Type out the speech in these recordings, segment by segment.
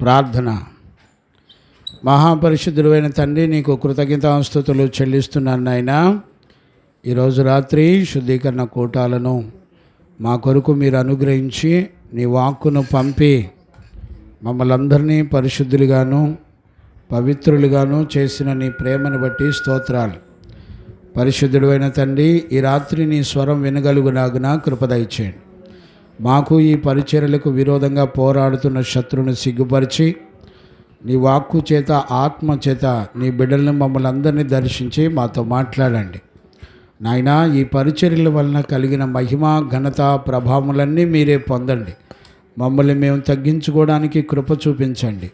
ప్రార్థన. మహాపరిశుద్ధుడైన తండ్రి, నీకు కృతజ్ఞతాస్తుతులు చెల్లిస్తున్నాను నాయనా. ఈరోజు రాత్రి శుద్ధీకరణ కూటాలను మా కొరకు మీరు అనుగ్రహించి నీ వాక్కును పంపి మమ్మల్ని అందరినీ పరిశుద్ధులుగాను పవిత్రులుగాను చేసిన నీ ప్రేమను బట్టి స్తోత్రాలు. పరిశుద్ధుడైన తండ్రి, ఈ రాత్రి నీ స్వరం వినగలుగునాగున కృప దయచేయండి. మాకు ఈ పరిచర్యలకు విరోధంగా పోరాడుతున్న శత్రువును సిగ్గుపరిచి నీ వాక్కు చేత ఆత్మ చేత నీ బిడ్డలను మమ్మల్ని అందరినీ దర్శించి మాతో మాట్లాడండి నాయనా. ఈ పరిచర్యల వలన కలిగిన మహిమ ఘనత ప్రభావములన్నీ మీరే పొందండి. మమ్మల్ని మేము తగ్గించుకోవడానికి కృప చూపించండి,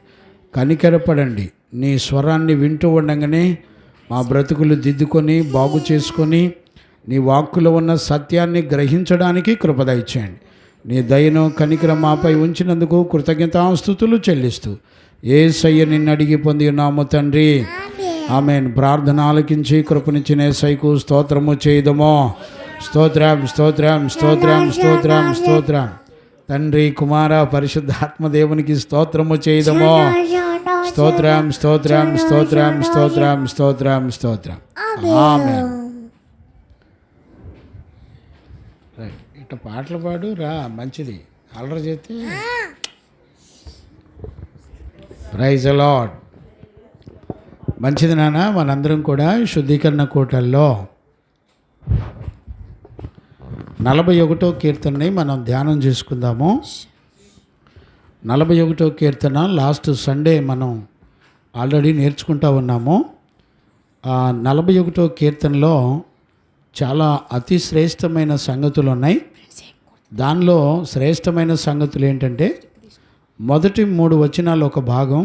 కనికరపడండి. నీ స్వరాన్ని వింటూ ఉండగానే మా బ్రతుకులు దిద్దుకొని బాగు చేసుకొని నీ వాక్కులో ఉన్న సత్యాన్ని గ్రహించడానికి కృప దయచేయండి. నీ దయను కనికరం మాపై ఉంచినందుకు కృతజ్ఞతాస్తుతులు చెల్లిస్తూ యేసయ్య నిన్ను అడిగి పొంది ఉన్నాము తండ్రి, ఆమేన్. ప్రార్థన ఆలకించి కృపనిచ్చిన యేసయ్యకు స్తోత్రము చేయదమో. స్తోత్రం స్తోత్రం స్తోత్రం స్తోత్రం స్తోత్రం. తండ్రి కుమార పరిశుద్ధాత్మ దేవునికి స్తోత్రము చేయదమో. స్తోత్రం స్తోత్రం స్తోత్రం స్తోత్రం స్తోత్రం స్తోత్రం. ఆమేన్. రైట్, ఇట్లా పాటలు పాడు రా, మంచిది. అల్లరి చేస్తే ప్రైజ్ ది లార్డ్. మంచిది నాన్న. మనందరం కూడా శుద్ధీకరణ కూటల్లో 41వ కీర్తనని మనం ధ్యానం చేసుకుందాము. 41వ కీర్తన లాస్ట్ సండే మనం ఆల్రెడీ నేర్చుకుంటూ ఉన్నాము. 41వ కీర్తనలో చాలా అతి శ్రేష్టమైన సంగతులు ఉన్నాయి. దానిలో శ్రేష్టమైన సంగతులు ఏంటంటే, మొదటి 3 వచనాలు ఒక భాగం,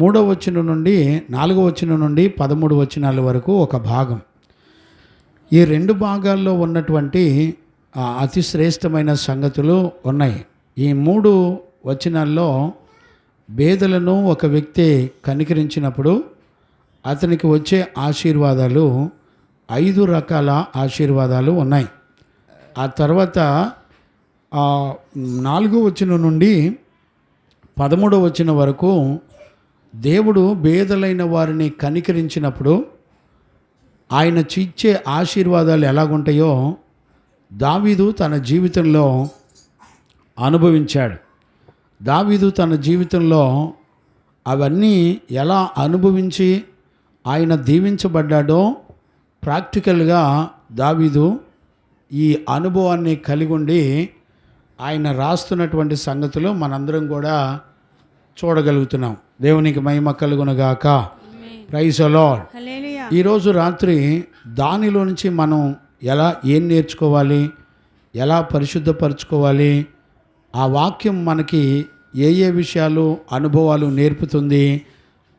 3వ వచనం నుండి 4వ వచనం నుండి 13 వచనాల వరకు ఒక భాగం. ఈ 2 భాగాల్లో ఉన్నటువంటి అతి శ్రేష్టమైన సంగతులు ఉన్నాయి. ఈ 3 వచనాల్లో పేదలను ఒక వ్యక్తి కనికరించినప్పుడు అతనికి వచ్చే ఆశీర్వాదాలు 5 రకాల ఆశీర్వాదాలు ఉన్నాయి. ఆ తర్వాత 4వ వచనం నుండి 13వ వచనం వరకు దేవుడు పేదలైన వారిని కనికరించినప్పుడు ఆయన ఇచ్చే ఆశీర్వాదాలు ఎలాగుంటాయో దావీదు తన జీవితంలో అనుభవించాడు. దావీదు తన జీవితంలో అవన్నీ ఎలా అనుభవించి ఆయన దీవించబడ్డాడో ప్రాక్టికల్గా దావీదు ఈ అనుభవాన్ని కలిగి ఉండి ఆయన రాస్తున్నటువంటి సంగతులు మనందరం కూడా చూడగలుగుతున్నాం. దేవునికి మహిమ కలుగునుగాక. Praise the lord. ఈరోజు రాత్రి దానిలో నుంచి మనం ఏం నేర్చుకోవాలి, ఎలా పరిశుద్ధపరచుకోవాలి, ఆ వాక్యం మనకి ఏ విషయాలు అనుభవాలు నేర్పుతుంది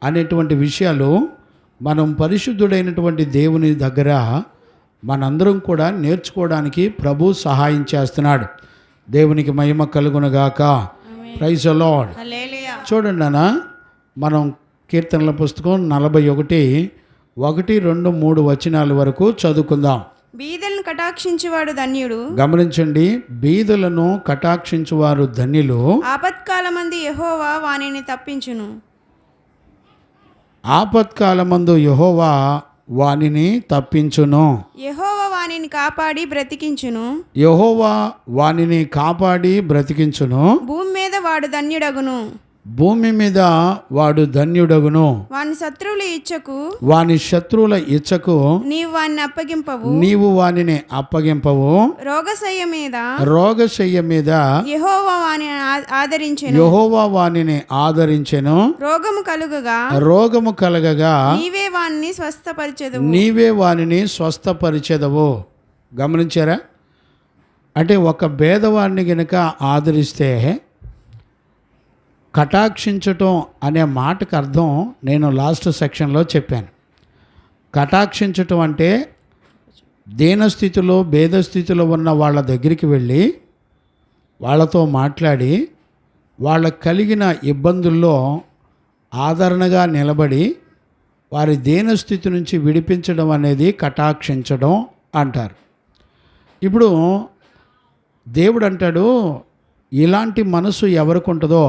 అనేటువంటి విషయాలు మనం పరిశుద్ధుడైనటువంటి దేవుని దగ్గర మనందరం కూడా నేర్చుకోవడానికి ప్రభు సహాయం చేస్తున్నాడు. దేవునికి మహిమ కలుగునుగాక. Praise the lord. చూడండి అన్న, మనం కీర్తనల పుస్తకం 41 1, 2, 3 వచనాల వరకు చదువుకుందాం. బీదలను కటాక్షించువాడు ధన్యుడు. గమనించండి, బీదలను కటాక్షించువారు ధన్యులు. ఆపత్కాలమందు యెహోవా వానిని తప్పించును. ఆపత్కాలమందు యెహోవా వానిని తప్పించును. యెహోవా వానిని కాపాడి బ్రతికించును. యెహోవా వానిని కాపాడి బ్రతికించును. భూమి మీద వాడు ధన్యుడగును. భూమి మీద వాడు ధన్యుడగును. వాని శత్రువుల ఇచ్చకు, వాని శత్రువుల ఇచ్చకు నీవు వానిని అప్పగింపవు. నీవు వానిని అప్పగింపవు. రోగశయ్య మీద యెహోవా వానిని ఆదరించెను. యెహోవా వానిని ఆదరించెను. రోగము కలుగగా నీవే వానిని స్వస్థపరిచెదవు. గమనించారా? అంటే ఒక భేదవాడిని గనక ఆదరిస్తే, కటాక్షించటం అనే మాటకు అర్థం నేను లాస్ట్ సెక్షన్లో చెప్పాను. కటాక్షించటం అంటే దీనస్థితిలో భేదస్థితిలో ఉన్న వాళ్ళ దగ్గరికి వెళ్ళి వాళ్ళతో మాట్లాడి వాళ్ళకు కలిగిన ఇబ్బందుల్లో ఆదరణగా నిలబడి వారి దీనస్థితి నుంచి విడిపించడం అనేది కటాక్షించడం అంటారు. ఇప్పుడు దేవుడు అంటాడు, ఇలాంటి మనసు ఎవరికి ఉంటుందో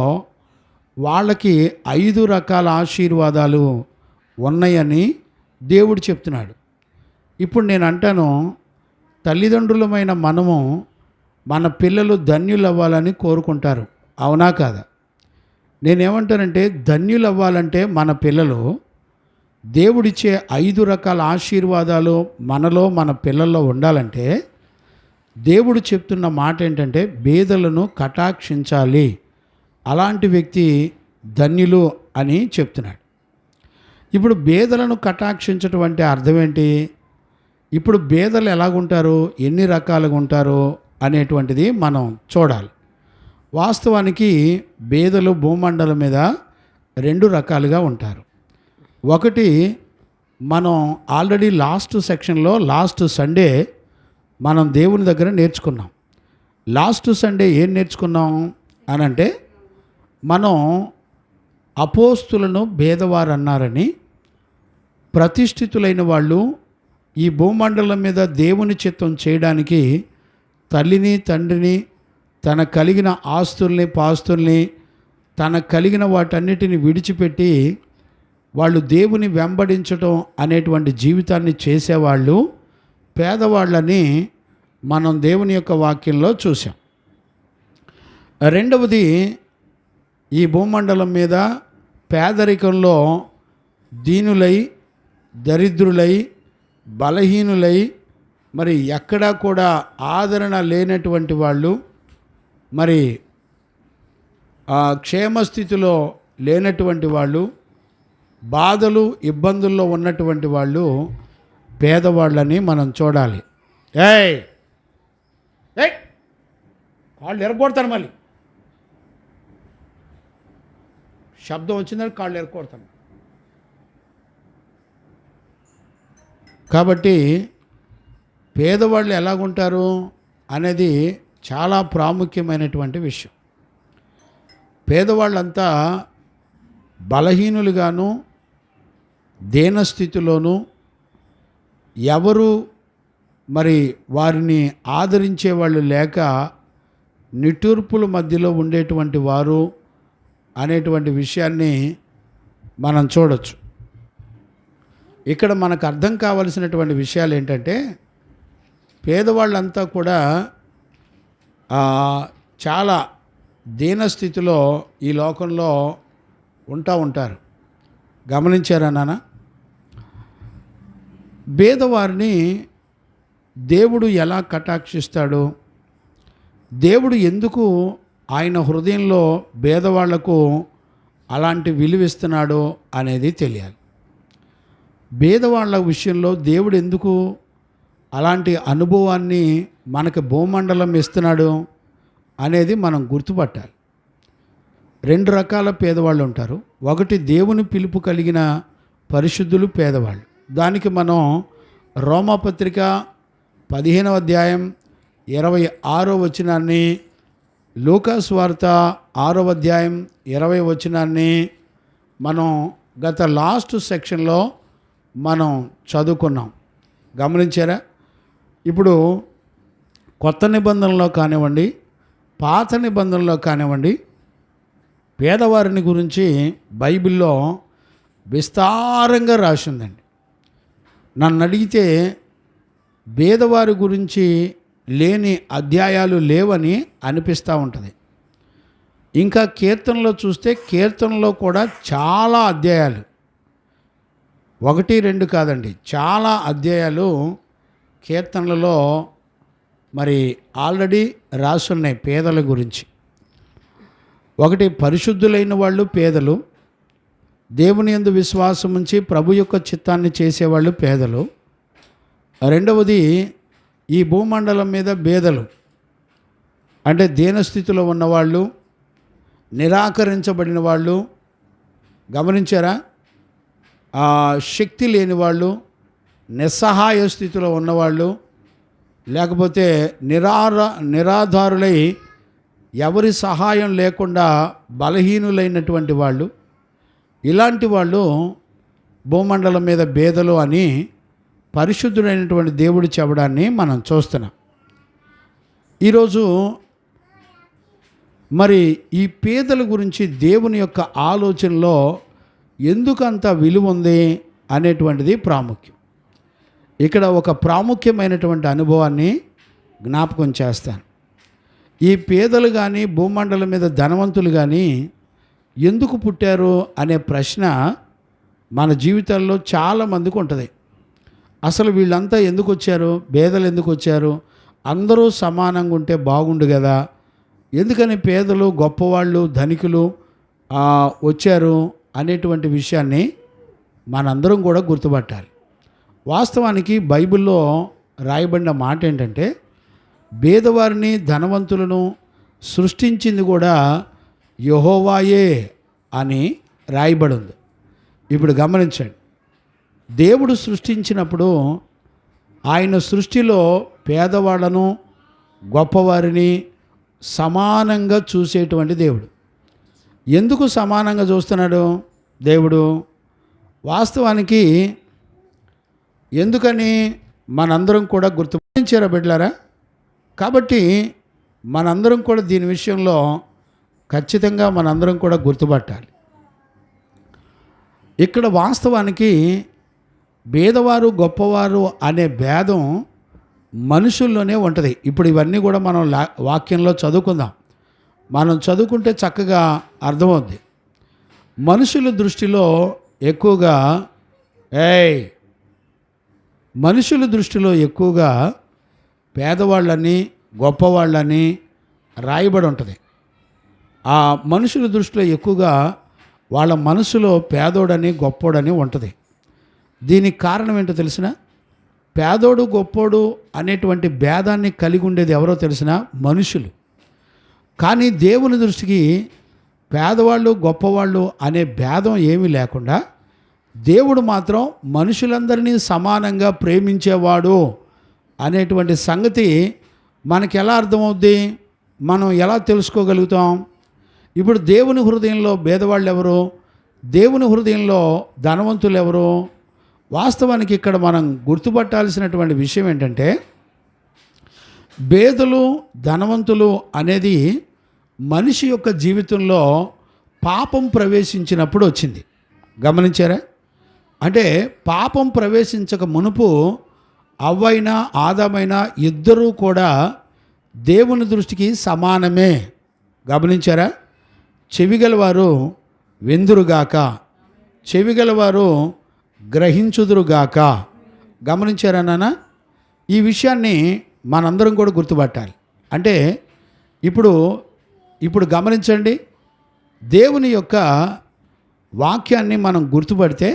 వాళ్ళకి 5 రకాల ఆశీర్వాదాలు ఉన్నాయని దేవుడు చెప్తున్నాడు. ఇప్పుడు నేను అంటాను, తల్లిదండ్రులమైన మనము మన పిల్లలు ధన్యులు అవ్వాలని కోరుకుంటారు, అవునా కాదా? నేనేమంటానంటే, ధన్యులు అవ్వాలంటే మన పిల్లలు దేవుడిచ్చే 5 రకాల ఆశీర్వాదాలు మనలో మన పిల్లల్లో ఉండాలంటే దేవుడు చెప్తున్న మాట ఏంటంటే, బీదలను కటాక్షించాలి, అలాంటి వ్యక్తి ధన్యులు అని చెప్తున్నాడు. ఇప్పుడు బీదలను కటాక్షించటం అంటే అర్థం ఏంటి? ఇప్పుడు బీదలు ఎలాగుంటారు, ఎన్ని రకాలుగా ఉంటారు అనేటువంటిది మనం చూడాలి. వాస్తవానికి బీదలు భూమండలం మీద 2 రకాలుగా ఉంటారు. ఒకటి, మనం ఆల్రెడీ లాస్ట్ సెక్షన్లో లాస్ట్ సండే మనం దేవుని దగ్గర నేర్చుకున్నాం. లాస్ట్ సండే ఏం నేర్చుకున్నాం అని అంటే, మనం అపోస్తులను భేదవారు అన్నారని, ప్రతిష్ఠితులైన వాళ్ళు ఈ భూమండలం మీద దేవుని చిత్తం చేయడానికి తల్లిని తండ్రిని, తన కలిగిన ఆస్తుల్ని పాస్తుల్ని, తన కలిగిన వాటన్నిటిని విడిచిపెట్టి వాళ్ళు దేవుని వెంబడించటం అనేటువంటి జీవితాన్ని చేసేవాళ్ళు పేదవాళ్ళని మనం దేవుని యొక్క వాక్యంలో చూసాం. రెండవది, ఈ భూమండలం మీద పేదరికంలో దీనులై, దరిద్రులై, బలహీనులై, మరి ఎక్కడా కూడా ఆదరణ లేనటువంటి వాళ్ళు, మరి క్షేమస్థితిలో లేనటువంటి వాళ్ళు, బాధలు ఇబ్బందుల్లో ఉన్నటువంటి వాళ్ళు పేదవాళ్ళని మనం చూడాలి. ఏయ్ ఏయ్ కాళ్ళు ఎరగొడతాను, మళ్ళీ శబ్దం వచ్చిందని కాళ్ళు ఎరగొడతాను. కాబట్టి పేదవాళ్ళు ఎలాగుంటారు అనేది చాలా ప్రాముఖ్యమైనటువంటి విషయం. పేదవాళ్ళంతా బలహీనులుగాను, దీనస్థితిలోను, ఎవరు మరి వారిని ఆదరించే వాళ్ళు లేక నిట్టూర్పుల మధ్యలో ఉండేటువంటి వారు అనేటువంటి విషయాన్ని మనం చూడొచ్చు. ఇక్కడ మనకు అర్థం కావలసినటువంటి విషయాలు ఏంటంటే, పేదవాళ్ళంతా కూడా చాలా దీనస్థితిలో ఈ లోకంలో ఉంటారు. గమనించారా నాన్న? పేదవారిని దేవుడు ఎలా కటాక్షిస్తాడు, దేవుడు ఎందుకు ఆయన హృదయంలో పేదవాళ్లకు అలాంటి విలువిస్తున్నాడో అనేది తెలియాలి. పేదవాళ్ళ విషయంలో దేవుడు ఎందుకు అలాంటి అనుభవాన్ని మనకు భూమండలం ఇస్తున్నాడు అనేది మనం గుర్తుపట్టాలి. 2 రకాల పేదవాళ్ళు ఉంటారు. ఒకటి, దేవుని పిలుపు కలిగిన పరిశుద్ధులు పేదవాళ్ళు. దానికి మనం రోమాపత్రిక 15వ అధ్యాయం 26వ వచనాన్ని, లూకాసు వార్త 6వ అధ్యాయం 20వ వచనాన్ని మనం గత లాస్ట్ సెక్షన్లో మనం చదువుకున్నాం. గమనించారా? ఇప్పుడు కొత్త నిబంధనలో కానివ్వండి, పాత నిబంధనలో కానివ్వండి, పేదవారిని గురించి బైబిల్లో విస్తారంగా రాసిందండి. నన్ను అడిగితే పేదవారి గురించి లేని అధ్యాయాలు లేవని అనిపిస్తూ ఉంటుంది. ఇంకా కీర్తనలో చూస్తే కీర్తనలో కూడా చాలా అధ్యాయాలు, 1, 2 కాదండి, చాలా అధ్యాయాలు కీర్తనలలో మరి ఆల్రెడీ రాసున్నాయి పేదల గురించి. ఒకటి, పరిశుద్ధులైన వాళ్ళు పేదలు, దేవుని యందు విశ్వాసం ఉంచి ప్రభు యొక్క చిత్తాన్ని చేసేవాళ్ళు పేదలు. రెండవది, ఈ భూమండలం మీద పేదలు అంటే దీనస్థితిలో ఉన్నవాళ్ళు, నిరాకరించబడిన వాళ్ళు. గమనించారా? శక్తి లేని వాళ్ళు, నిస్సహాయ స్థితిలో ఉన్నవాళ్ళు, లేకపోతే నిరాధారులై ఎవరి సహాయం లేకుండా బలహీనులైనటువంటి వాళ్ళు, ఇలాంటి వాళ్ళు భూమండలం మీద పేదలు అని పరిశుద్ధుడైనటువంటి దేవుడు చెప్పడాన్ని మనం చూస్తున్నాం. ఈరోజు మరి ఈ పేదల గురించి దేవుని యొక్క ఆలోచనలో ఎందుకు అంత విలువ ఉంది అనేటువంటిది ప్రాముఖ్యం. ఇక్కడ ఒక ప్రాముఖ్యమైనటువంటి అనుభవాన్ని జ్ఞాపకం చేస్తాను. ఈ పేదలు కానీ భూమండలం మీద ధనవంతులు కానీ ఎందుకు పుట్టారు అనే ప్రశ్న మన జీవితాల్లో చాలామందికి ఉంటుంది. అసలు వీళ్ళంతా ఎందుకు వచ్చారు, పేదలు ఎందుకు వచ్చారు, అందరూ సమానంగా ఉంటే బాగుండు కదా, ఎందుకని పేదలు గొప్పవాళ్ళు ధనికులు వచ్చారు అనేటువంటి విషయాన్ని మనందరం కూడా గుర్తుపట్టాలి. వాస్తవానికి బైబిల్లో రాయబడిన మాట ఏంటంటే పేదవారిని ధనవంతులను సృష్టించింది కూడా యెహోవాయే అని రాయబడి ఉంది. ఇప్పుడు గమనించండి, దేవుడు సృష్టించినప్పుడు ఆయన సృష్టిలో పేదవాళ్ళను గొప్పవారిని సమానంగా చూసేటువంటి దేవుడు. ఎందుకు సమానంగా చూస్తున్నాడు దేవుడు? వాస్తవానికి ఎందుకని మనందరం కూడా గుర్తించారా బిడ్డలారా? కాబట్టి మనందరం కూడా దీని విషయంలో ఖచ్చితంగా మనందరం కూడా గుర్తుపట్టాలి. ఇక్కడ వాస్తవానికి పేదవారు గొప్పవారు అనే భేదం మనుషుల్లోనే ఉంటుంది. ఇప్పుడు ఇవన్నీ కూడా మనం వాక్యంలో చదువుకుందాం. మనం చదువుకుంటే చక్కగా అర్థమవుద్ది. మనుషుల దృష్టిలో ఎక్కువగా పేదవాళ్ళని గొప్పవాళ్ళని రాయబడి ఉంటుంది. ఆ మనుషుల దృష్టిలో ఎక్కువగా వాళ్ళ మనసులో పేదోడని గొప్పోడని ఉంటుంది. దీనికి కారణం ఏంటో తెలిసిన? పేదోడు గొప్పోడు అనేటువంటి భేదాన్ని కలిగి ఉండేది ఎవరో తెలిసిన? మనుషులు. కానీ దేవుని దృష్టికి పేదవాళ్ళు గొప్పవాళ్ళు అనే భేదం ఏమీ లేకుండా దేవుడు మాత్రం మనుషులందరినీ సమానంగా ప్రేమించేవాడు అనేటువంటి సంగతి మనకి ఎలా అర్థమవుద్ది, మనం ఎలా తెలుసుకోగలుగుతాం? ఇప్పుడు దేవుని హృదయంలో పేదవాళ్ళు ఎవరు, దేవుని హృదయంలో ధనవంతులు ఎవరు? వాస్తవానికి ఇక్కడ మనం గుర్తుపట్టాల్సినటువంటి విషయం ఏంటంటే పేదలు ధనవంతులు అనేది మనిషి యొక్క జీవితంలో పాపం ప్రవేశించినప్పుడు వచ్చింది. గమనించారా? అంటే పాపం ప్రవేశించక మునుపు అవ్వైనా ఆదామైనా ఇద్దరూ కూడా దేవుని దృష్టికి సమానమే. గమనించారా? చెవిగలవారు వెందురుగాక, చెవిగలవారు గ్రహించుదురుగాక. గమనించారా నాన్న? ఈ విషయాన్ని మనందరం కూడా గుర్తుపట్టాలి. అంటే ఇప్పుడు గమనించండి, దేవుని యొక్క వాక్యాన్ని మనం గుర్తుపడితే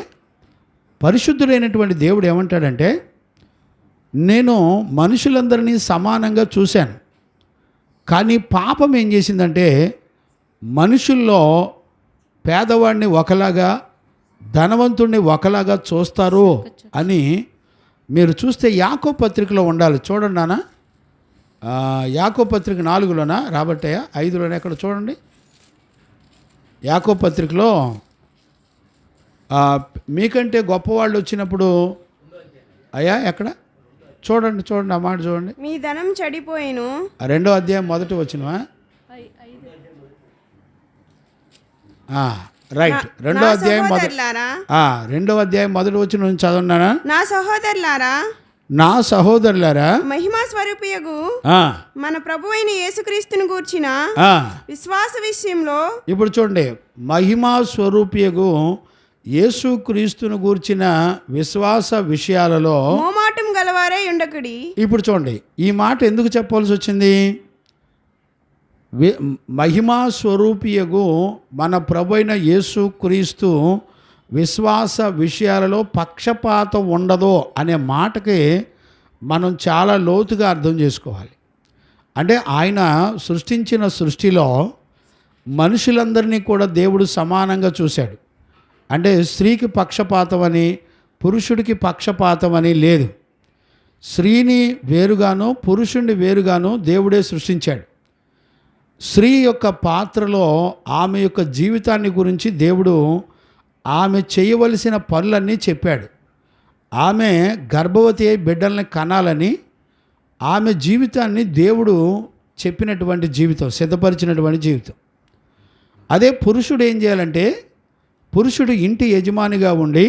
పరిశుద్ధుడైనటువంటి దేవుడు ఏమంటాడంటే, నేను మనుషులందరినీ సమానంగా చూశాను, కానీ పాపం ఏం చేసిందంటే మనుషుల్లో పేదవాడిని ఒకలాగా ధనవంతుడిని ఒకలాగా చూస్తారు అని మీరు చూస్తే యాకోబు పత్రికలో ఉండాలి. చూడండి నాన్న, యాకోబు పత్రిక 4లోనా రాబట్టయ్యా 5లోనే ఎక్కడ చూడండి. యాకోబు పత్రికలో మీకంటే గొప్పవాళ్ళు వచ్చినప్పుడు అయ్యా ఎక్కడ చూడండి ఆ మాట చూడండి. మీ ధనం చెడిపోయిను. 2వ అధ్యాయం 1వ వచనమా? రైట్. 2వ అధ్యాయం 1వ వచనం నుంచి చదవన్నానా? నా సహోదరులారా మహిమా స్వరూపియగు మన ప్రభువైన యేసుక్రీస్తును గూర్చిన విశ్వాస విషయంలో. ఇప్పుడు చూడండి, మహిమా స్వరూపియగు యేసుక్రీస్తును గూర్చిన విశ్వాస విషయాలలో మోమాటం గలవారే ఉండకుడి. ఇప్పుడు చూడండి, ఈ మాట ఎందుకు చెప్పవలసి వచ్చింది? మహిమా స్వరూపియగు మన ప్రభువైన యేసుక్రీస్తు విశ్వాస విషయాలలో పక్షపాతం ఉండదు అనే మాటకి మనం చాలా లోతుగా అర్థం చేసుకోవాలి. అంటే ఆయన సృష్టించిన సృష్టిలో మనుషులందరినీ కూడా దేవుడు సమానంగా చూశాడు. అంటే స్త్రీకి పక్షపాతం అని పురుషుడికి పక్షపాతం అని లేదు. స్త్రీని వేరుగాను పురుషుడిని వేరుగాను దేవుడే సృష్టించాడు. స్త్రీ యొక్క పాత్రలో ఆమె యొక్క జీవితాన్ని గురించి దేవుడు ఆమె చేయవలసిన పనులన్నీ చెప్పాడు. ఆమె గర్భవతి అయి బిడ్డల్ని కనాలని ఆమె జీవితాన్ని దేవుడు చెప్పినటువంటి జీవితం, సిద్ధపరిచినటువంటి జీవితం. అదే పురుషుడు ఏం చేయాలంటే, పురుషుడు ఇంటి యజమానిగా ఉండి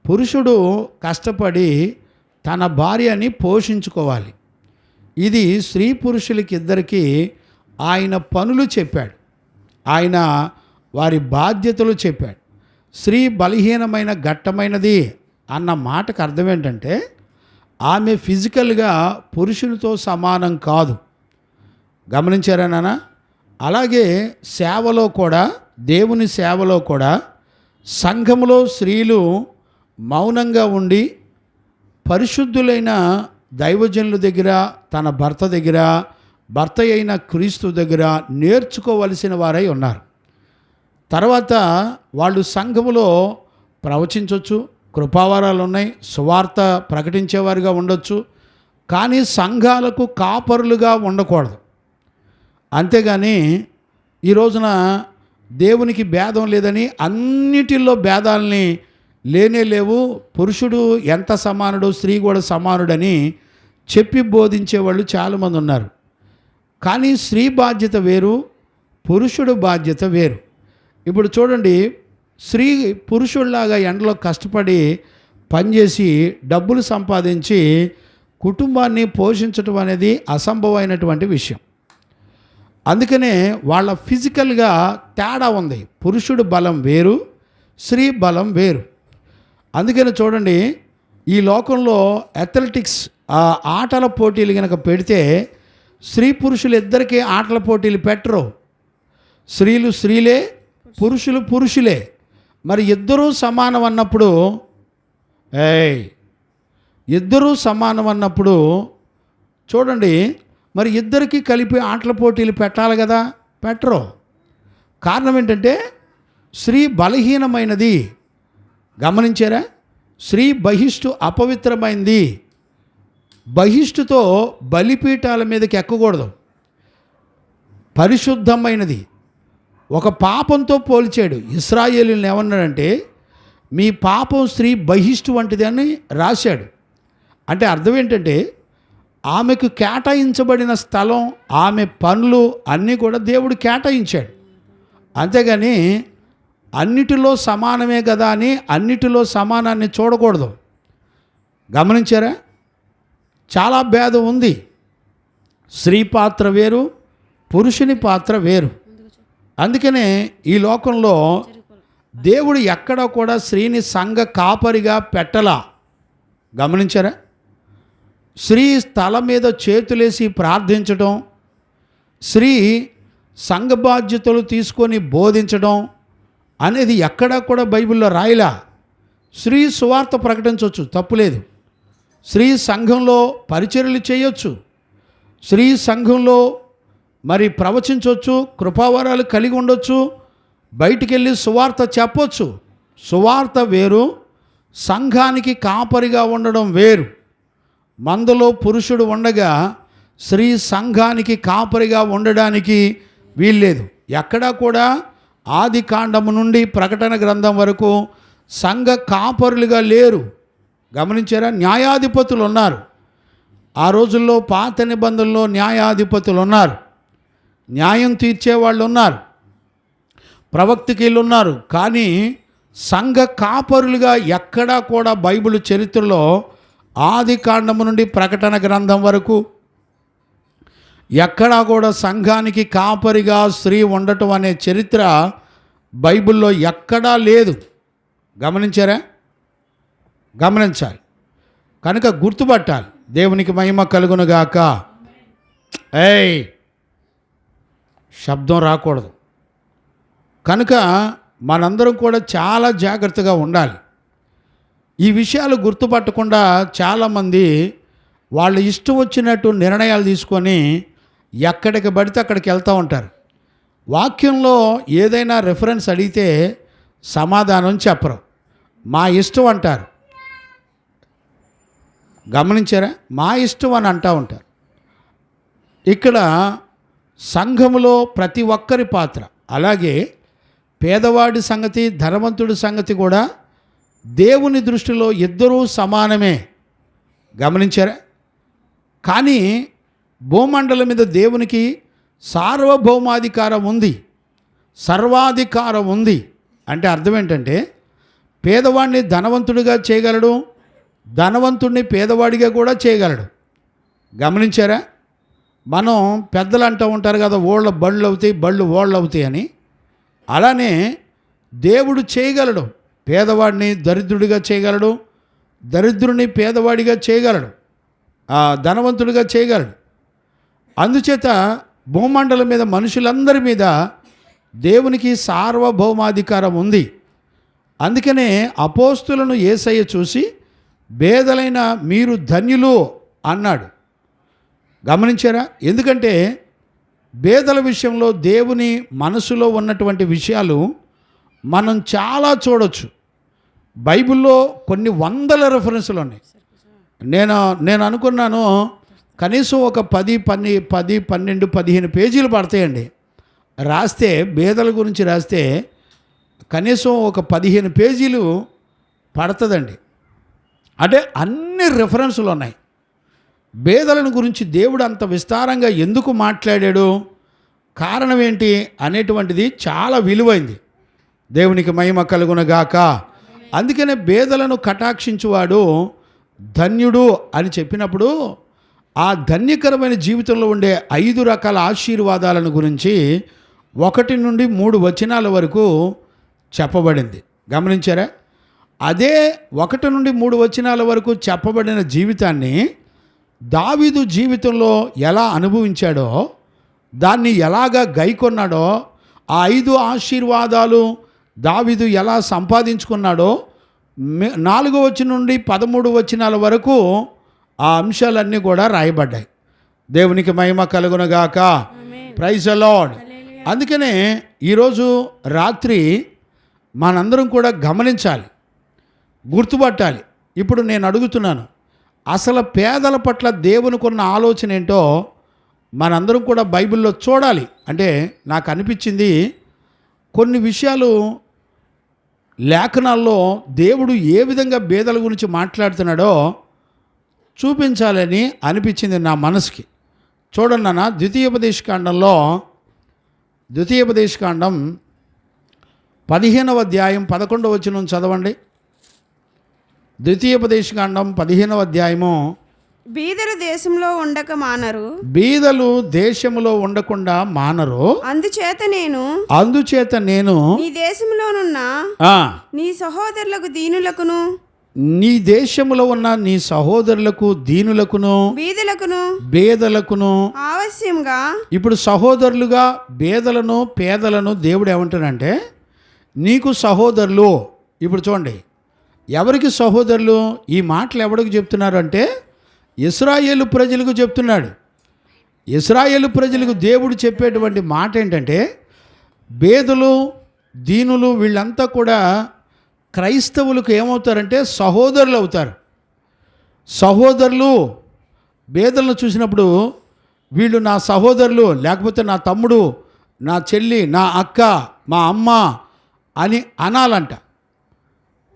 పురుషుడు కష్టపడి తన భార్యని పోషించుకోవాలి. ఇది స్త్రీ పురుషులకి ఇద్దరికీ ఆయన పనులు చెప్పాడు, ఆయన వారి బాధ్యతలు చెప్పాడు. స్త్రీ బలహీనమైన ఘట్టమైనది అన్న మాటకు అర్థం ఏంటంటే, ఆమె ఫిజికల్గా పురుషునితో సమానం కాదు. గమనించారా నాన్న? అలాగే సేవలో కూడా, దేవుని సేవలో కూడా సంఘములో స్త్రీలు మౌనంగా ఉండి పరిశుద్ధులైన దైవజనుల దగ్గర, తన భర్త దగ్గర, భర్త అయిన క్రీస్తు దగ్గర నేర్చుకోవలసిన వారై ఉన్నారు. తర్వాత వాళ్ళు సంఘములో ప్రవచించవచ్చు, కృపావరాలు ఉన్నాయి, సువార్త ప్రకటించేవారుగా ఉండొచ్చు, కానీ సంఘాలకు కాపరులుగా ఉండకూడదు. అంతేగాని ఈ రోజున దేవునికి భేదం లేదని అన్నిటిలో భేదాలని లేనే లేవు, పురుషుడు ఎంత సమానుడు స్త్రీ కూడా సమానుడని చెప్పి బోధించేవాళ్ళు చాలామంది ఉన్నారు. కానీ స్త్రీ బాధ్యత వేరు, పురుషుడు బాధ్యత వేరు. ఇప్పుడు చూడండి, స్త్రీ పురుషుడిలాగా ఎండలో కష్టపడి పనిచేసి డబ్బులు సంపాదించి కుటుంబాన్ని పోషించడం అనేది అసంభవమైనటువంటి విషయం. అందుకనే వాళ్ళ ఫిజికల్గా తేడా ఉంది. పురుషుడు బలం వేరు, స్త్రీ బలం వేరు. అందుకని చూడండి, ఈ లోకంలో అథ్లెటిక్స్ ఆటల పోటీలు కనుక పెడితే స్త్రీ పురుషులు ఇద్దరికీ ఆటల పోటీలు పెట్టరు. స్త్రీలు స్త్రీలే, పురుషులు పురుషులే. మరి ఇద్దరూ సమానం అన్నప్పుడు, ఇద్దరూ సమానం అన్నప్పుడు చూడండి, మరి ఇద్దరికీ కలిపి ఆటల పోటీలు పెట్టాలి కదా, పెట్టరు. కారణం ఏంటంటే స్త్రీ బలహీనమైనది. గమనించారా? స్త్రీ బహిష్టు అపవిత్రమైంది. బహిష్టుతో బలిపీఠాల మీదకి ఎక్కకూడదు. పరిశుద్ధమైనది. ఒక పాపంతో పోల్చాడు. ఇశ్రాయేలుని ఏమన్నాడంటే, మీ పాపం స్త్రీ బహిష్టు వంటిది అని రాశాడు. అంటే అర్థం ఏంటంటే, ఆమెకు కేటాయించబడిన స్థలం, ఆమె పనులు అన్నీ కూడా దేవుడు కేటాయించాడు. అంతేగాని అన్నిటిలో సమానమే కదా అని అన్నిటిలో సమానాన్ని చూడకూడదు. గమనించారా? చాలా భేదం ఉంది. స్త్రీ పాత్ర వేరు, పురుషుని పాత్ర వేరు. అందుకనే ఈ లోకంలో దేవుడు ఎక్కడ కూడా స్త్రీని సంఘ కాపరిగా పెట్టలా. గమనించారా? స్త్రీ స్థలం మీద చేతులేసి ప్రార్థించడం, స్త్రీ సంఘ బాధ్యతలు తీసుకొని బోధించడం అనేది ఎక్కడా కూడా బైబిల్లో రాయలా. స్త్రీ సువార్త ప్రకటించవచ్చు, తప్పులేదు. స్త్రీ సంఘంలో పరిచర్యలు చేయొచ్చు, స్త్రీ సంఘంలో మరి ప్రవచించవచ్చు, కృపావరాలు కలిగి ఉండొచ్చు, బయటికి వెళ్ళి సువార్త చెప్పొచ్చు. సువార్త వేరు, సంఘానికి కాపరిగా ఉండడం వేరు. మందలో పురుషుడు ఉండగా స్త్రీ సంఘానికి కాపరిగా ఉండడానికి వీల్లేదు. ఎక్కడా కూడా ఆది కాండము నుండి ప్రకటన గ్రంథం వరకు సంఘ కాపరులుగా లేరు. గమనించారా? న్యాయాధిపతులు ఉన్నారు. ఆ రోజుల్లో పాత నిబంధనలో న్యాయాధిపతులు ఉన్నారు, న్యాయం తీర్చేవాళ్ళు ఉన్నారు, ప్రవక్తకీలు ఉన్నారు. కానీ సంఘ కాపరులుగా ఎక్కడా కూడా బైబిల్ చరిత్రలో ఆది కాండము నుండి ప్రకటన గ్రంథం వరకు ఎక్కడా కూడా సంఘానికి కాపరిగా స్త్రీ ఉండటం అనే చరిత్ర బైబిల్లో ఎక్కడా లేదు. గమనించారా? గమనించాలి. కనుక గుర్తుపట్టాలి. దేవునికి మహిమ కలుగునుగాక. శబ్దం రాకూడదు. కనుక మనందరం కూడా చాలా జాగ్రత్తగా ఉండాలి. ఈ విషయాలు గుర్తుపట్టకుండా చాలామంది వాళ్ళ ఇష్టం వచ్చినట్టు నిర్ణయాలు తీసుకొని ఎక్కడికి పడితే అక్కడికి వెళ్తూ ఉంటారు. వాక్యంలో ఏదైనా రెఫరెన్స్ అడిగితే సమాధానం చెప్పరు, మా ఇష్టం అంటారు. గమనించారా? మా ఇష్టం అని అంటూ ఉంటారు. ఇక్కడ సంఘములో ప్రతి ఒక్కరి పాత్ర, అలాగే పేదవాడి సంగతి, ధనవంతుడి సంగతి కూడా దేవుని దృష్టిలో ఇద్దరూ సమానమే. గమనించారా? కానీ భూమండలం మీద దేవునికి సార్వభౌమాధికారం ఉంది, సర్వాధికారం ఉంది. అంటే అర్థం ఏంటంటే పేదవాడిని ధనవంతుడిగా చేయగలడు, ధనవంతుడిని పేదవాడిగా కూడా చేయగలడు. గమనించారా? మనం పెద్దలు అంటూ ఉంటారు కదా, ఓళ్ళ బళ్ళు అవుతాయి, బళ్ళు ఓళ్ళు అవుతాయి అని. అలానే దేవుడు చేయగలడు, పేదవాడిని దరిద్రుడిగా చేయగలడు, దరిద్రుని పేదవాడిగా చేయగలడు, ధనవంతుడిగా చేయగలడు. అందుచేత భూమండలం మీద మనుషులందరి మీద దేవునికి సార్వభౌమాధికారం ఉంది. అందుకనే అపోస్తులను యేసయ్య చూసి పేదలైన మీరు ధన్యులు అన్నాడు. గమనించారా? ఎందుకంటే పేదల విషయంలో దేవుని మనసులో ఉన్నటువంటి విషయాలు మనం చాలా చూడొచ్చు. బైబిల్లో కొన్ని వందల రెఫరెన్సులు ఉన్నాయి. నేను అనుకున్నాను కనీసం ఒక 10, 12, 15 పేజీలు పడతాయండి. రాస్తే పేదల గురించి రాస్తే కనీసం ఒక 15 పేజీలు పడుతుందండి. అంటే అన్ని రెఫరెన్సులు ఉన్నాయి. పేదలను గురించి దేవుడు అంత విస్తారంగా ఎందుకు మాట్లాడాడు, కారణం ఏంటి అనేటువంటిది చాలా విలువైంది. దేవునికి మహిమ కలుగునగాక. అందుకనే పేదలను కటాక్షించువాడు ధన్యుడు అని చెప్పినప్పుడు ఆ ధన్యకరమైన జీవితంలో ఉండే 5 రకాల ఆశీర్వాదాలను గురించి 1 నుండి 3 వచనాల వరకు చెప్పబడింది. గమనించారా? అదే 1 నుండి 3 వచనాల వరకు చెప్పబడిన జీవితాన్ని దావీదు జీవితంలో ఎలా అనుభవించాడో, దాన్ని ఎలాగా గైకొన్నాడో, ఆ 5 ఆశీర్వాదాలు దావీదు ఎలా సంపాదించుకున్నాడో 4వ వచనం నుండి 13 వచనాల వరకు ఆ అంశాలన్నీ కూడా రాయబడ్డాయి. దేవునికి మహిమ కలుగునగాక. Praise the Lord. అందుకనే ఈరోజు రాత్రి మనందరం కూడా గమనించాలి, గుర్తుపట్టాలి. ఇప్పుడు నేను అడుగుతున్నాను, అసలు పేదల పట్ల దేవునికి ఉన్న ఆలోచన ఏంటో మనందరం కూడా బైబిల్లో చూడాలి. అంటే నాకు అనిపించింది కొన్ని విషయాలు లేఖనాల్లో దేవుడు ఏ విధంగా పేదల గురించి మాట్లాడుతున్నాడో చూపించాలని అనిపించింది నా మనసుకి. చూడండి నాన్న, ద్వితీయోపదేశకాండంలో 15వ అధ్యాయం 11వ వచనం చదవండి. ద్వితీయోపదేశకాండం 15వ అధ్యాయము. బీదలు దేశంలో ఉండక మానరు, బీదలు దేశములో ఉండకుండా మానరు. అందుచేత నేను నీ దేశంలోనున్న నీ సహోదరులకు దీనులకును, నీ దేశములో ఉన్న నీ సహోదరులకు దీనులకును, బేదలకును ఆవశ్యంగా. ఇప్పుడు సహోదరులుగా బేదలను పేదలను దేవుడు ఏమంటాడంటే నీకు సహోదరులు. ఇప్పుడు చూడండి, ఎవరికి సహోదరులు? ఈ మాటలు ఎవరికి చెప్తున్నారు అంటే ఇశ్రాయేలు ప్రజలకు చెప్తున్నాడు. ఇశ్రాయేలు ప్రజలకు దేవుడు చెప్పేటువంటి మాట ఏంటంటే బేదలు దీనులు వీళ్ళంతా కూడా క్రైస్తవులకు ఏమవుతారంటే సహోదరులు అవుతారు. సహోదరులు బేదలను చూసినప్పుడు వీళ్ళు నా సహోదరులు, లేకపోతే నా తమ్ముడు, నా చెల్లి, నా అక్క, మా అమ్మ అని అనాలంట.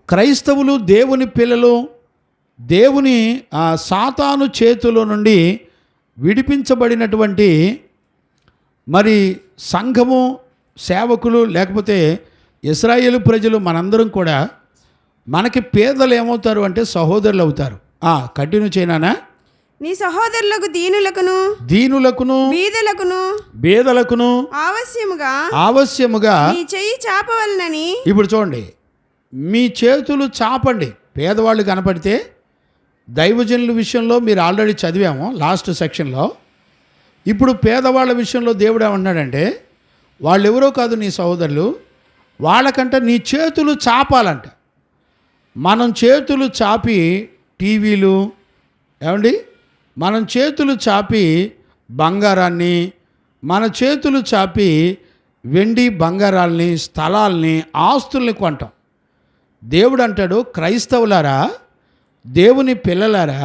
క్రైస్తవులు దేవుని పిల్లలు, దేవుని సాతాను చేతుల నుండి విడిపించబడినటువంటి మరి సంఘము, సేవకులు, లేకపోతే ఇశ్రాయేలు ప్రజలు మనందరం కూడా మనకి పేదలు ఏమవుతారు అంటే సహోదరులు అవుతారు. కంటిన్యూ చేయనా? నీ సహోదరులకు దీనులకును బేదలకును ఆవశ్యముగా నీ చెయ్యి చాపవలనని. ఇప్పుడు చూడండి, మీ చేతులు చాపండి. పేదవాళ్ళు కనపడితే దైవజనుల విషయంలో మీరు ఆల్రెడీ చదివాము లాస్ట్ సెక్షన్లో. ఇప్పుడు పేదవాళ్ళ విషయంలో దేవుడు ఏమన్నాడంటే వాళ్ళు ఎవరో కాదు నీ సహోదరులు, వాళ్ళకంట నీ చేతులు చాపాలంట. మనం చేతులు చాపి టీవీలు, ఏమండి, మనం చేతులు చాపి బంగారాన్ని, మన చేతులు చాపి వెండి బంగారాల్ని, స్థలాల్ని, ఆస్తుల్ని కొంటాం. దేవుడు అంటాడు, క్రైస్తవులారా, దేవుని పిల్లలారా,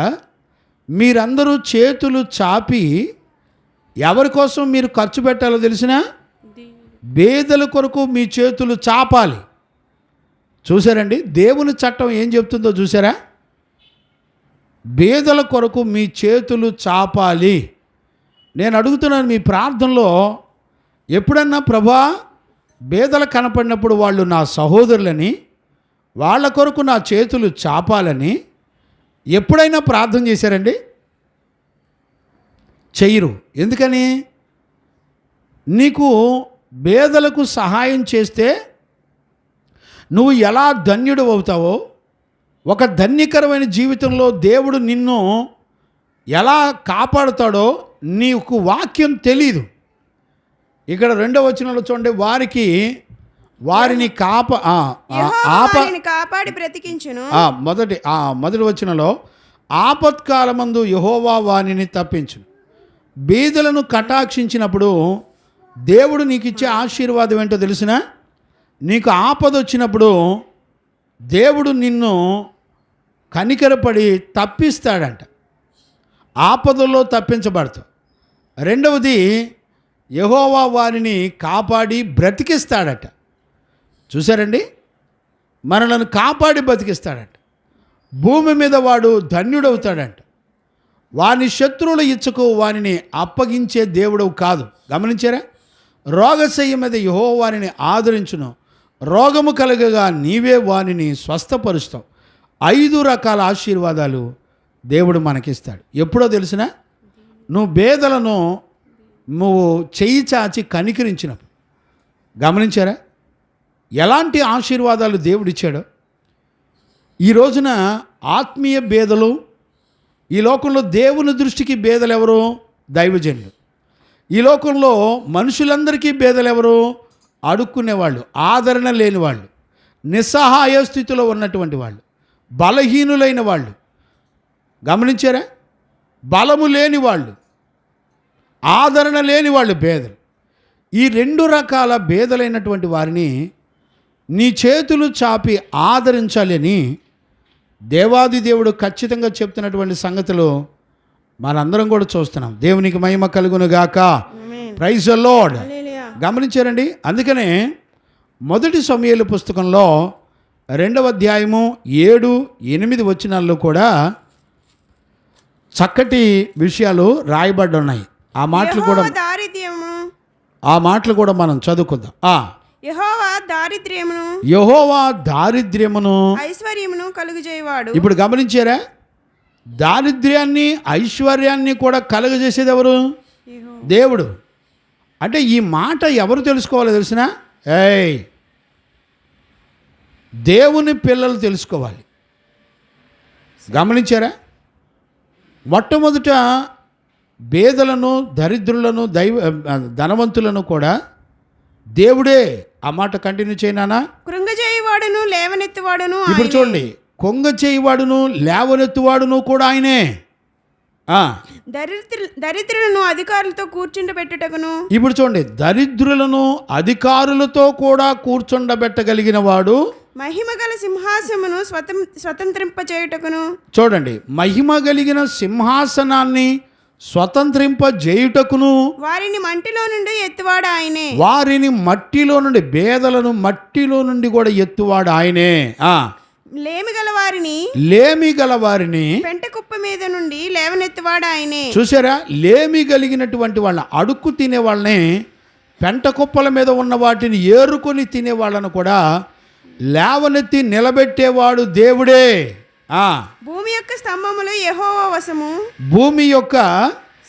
మీరందరూ చేతులు చాపి ఎవరి కోసం మీరు ఖర్చు పెట్టాలో తెలిసినా బేదల కొరకు మీ చేతులు చాపాలి. చూసారండి, దేవుని చట్టం ఏం చెప్తుందో చూసారా? బేదల కొరకు మీ చేతులు చాపాలి. నేను అడుగుతున్నాను, మీ ప్రార్థనలో ఎప్పుడన్నా ప్రభా బేదలు కనపడినప్పుడు వాళ్ళు నా సహోదరులని, వాళ్ళ కొరకు నా చేతులు చాపాలని ఎప్పుడైనా ప్రార్థన చేశారండి? చెయ్యరు. ఎందుకని? నీకు బేదలకు సహాయం చేస్తే నువ్వు ఎలా ధన్యుడు అవుతావో, ఒక ధన్యకరమైన జీవితంలో దేవుడు నిన్ను ఎలా కాపాడుతాడో నీకు వాక్యం తెలీదు. ఇక్కడ 2వ వచనంలో చూడండి, వారిని కాపాడి బ్రతికించును. మొదటి వచనంలో ఆపత్కాలమందు యెహోవా వానిని తప్పించును. బీదలను కటాక్షించినప్పుడు దేవుడు నీకు ఇచ్చే ఆశీర్వాదం ఏంటో తెలిసిన? నీకు ఆపద వచ్చినప్పుడు దేవుడు నిన్ను కనికరపడి తప్పిస్తాడంట. ఆపదలో తప్పించబడతావు. రెండవది, యెహోవా వారిని కాపాడి బ్రతికిస్తాడట. చూసారండి, మనలను కాపాడి బ్రతికిస్తాడట. భూమి మీద వాడు ధన్యుడవుతాడంట. వాని శత్రువుల ఇచ్చకు వానిని అప్పగించే దేవుడవు కాదు. గమనించారా? రోగశయ్య మీద యెహోవా వారిని ఆదరించును, రోగము కలగగా నీవే వానిని స్వస్థపరుస్తావు. 5 రకాల ఆశీర్వాదాలు దేవుడు మనకిస్తాడు. ఎప్పుడో తెలిసిన? నువ్వు బేదలను నువ్వు చెయ్యి చాచి కనికరించినప్పుడు. గమనించారా ఎలాంటి ఆశీర్వాదాలు దేవుడిచ్చాడో? ఈ రోజున ఆత్మీయ బేదలు, ఈ లోకంలో దేవుని దృష్టికి బేదలు ఎవరు? దైవజనులు. ఈ లోకంలో మనుషులందరికీ బేదలు ఎవరు? అడుక్కునేవాళ్ళు, ఆదరణ లేని వాళ్ళు, నిస్సహాయ స్థితిలో ఉన్నటువంటి వాళ్ళు, బలహీనులైన వాళ్ళు. గమనించారా? బలము లేని వాళ్ళు, ఆదరణ లేని వాళ్ళు బేదలు. ఈ 2 రకాల బేదలైనటువంటి వారిని నీ చేతులు చాపి ఆదరించాలని దేవాది దేవుడు ఖచ్చితంగా చెప్తున్నటువంటి సంగతులు మనందరం కూడా చూస్తున్నాం. దేవునికి మహిమ కలుగును గాక. Praise the Lord. గమనించారండి? అందుకనే మొదటి సమూయేలు పుస్తకంలో 2వ అధ్యాయము 7, 8 వచనాల్లో కూడా చక్కటి విషయాలు రాయబడి ఉన్నాయి. ఆ మాటలు కూడా మనం చదువుకుందాం. యెహోవా దారిద్ర్యమును ఐశ్వర్యమును కలుగజేయవాడు. ఇప్పుడు గమనించారా? దారిద్ర్యాన్ని ఐశ్వర్యాన్ని కూడా కలుగజేసేది ఎవరు? దేవుడు. అంటే ఈ మాట ఎవరు తెలుసుకోవాలి తెలిసిన? దేవుని పిల్లలు తెలుసుకోవాలి. గమనించారా? మొట్టమొదట బేదలను, దరిద్రులను, ధనవంతులను కూడా దేవుడే. ఆ మాట కంటిన్యూ చేయనా? కృంగజేయువాడును లేవనెత్తువాడును. ఇప్పుడు చూడండి, కొంగ చేయువాడును లేవనెత్తువాడును కూడా ఆయనే. దరిద్రులను అధికారులతో కూర్చుండబెట్టుటకును. ఇప్పుడు చూడండి, దరిద్రులను అధికారులతో కూడా కూర్చుండబెట్టగలిగిన వాడు. మహిమగల సింహాసనమును స్వతంత్రింపజేయుటకును. చూడండి, మహిమ కలిగిన సింహాసనాన్ని స్వతంత్రింపజేయుటకును వారిని మట్టిలో నుండి ఎత్తువాడు ఆయనే. వారిని మట్టిలో నుండి, బేదలను మట్టిలో నుండి కూడా ఎత్తువాడు ఆయనే. లేమి గల వారిని పెంట కుప్ప మీద నుండి లేవనెత్తువాడు ఆయనే. చూసారా? లేమి కలిగినటువంటి వాళ్ళ, అడుక్కు తినే వాళ్ళని, పెంట కుప్పల మీద ఉన్న వాటిని ఏరుకొని తినే వాళ్ళను కూడా లేవనెత్తి నిలబెట్టేవాడు దేవుడే. భూమి యొక్క స్తంభములు యెహోవా వశము. భూమి యొక్క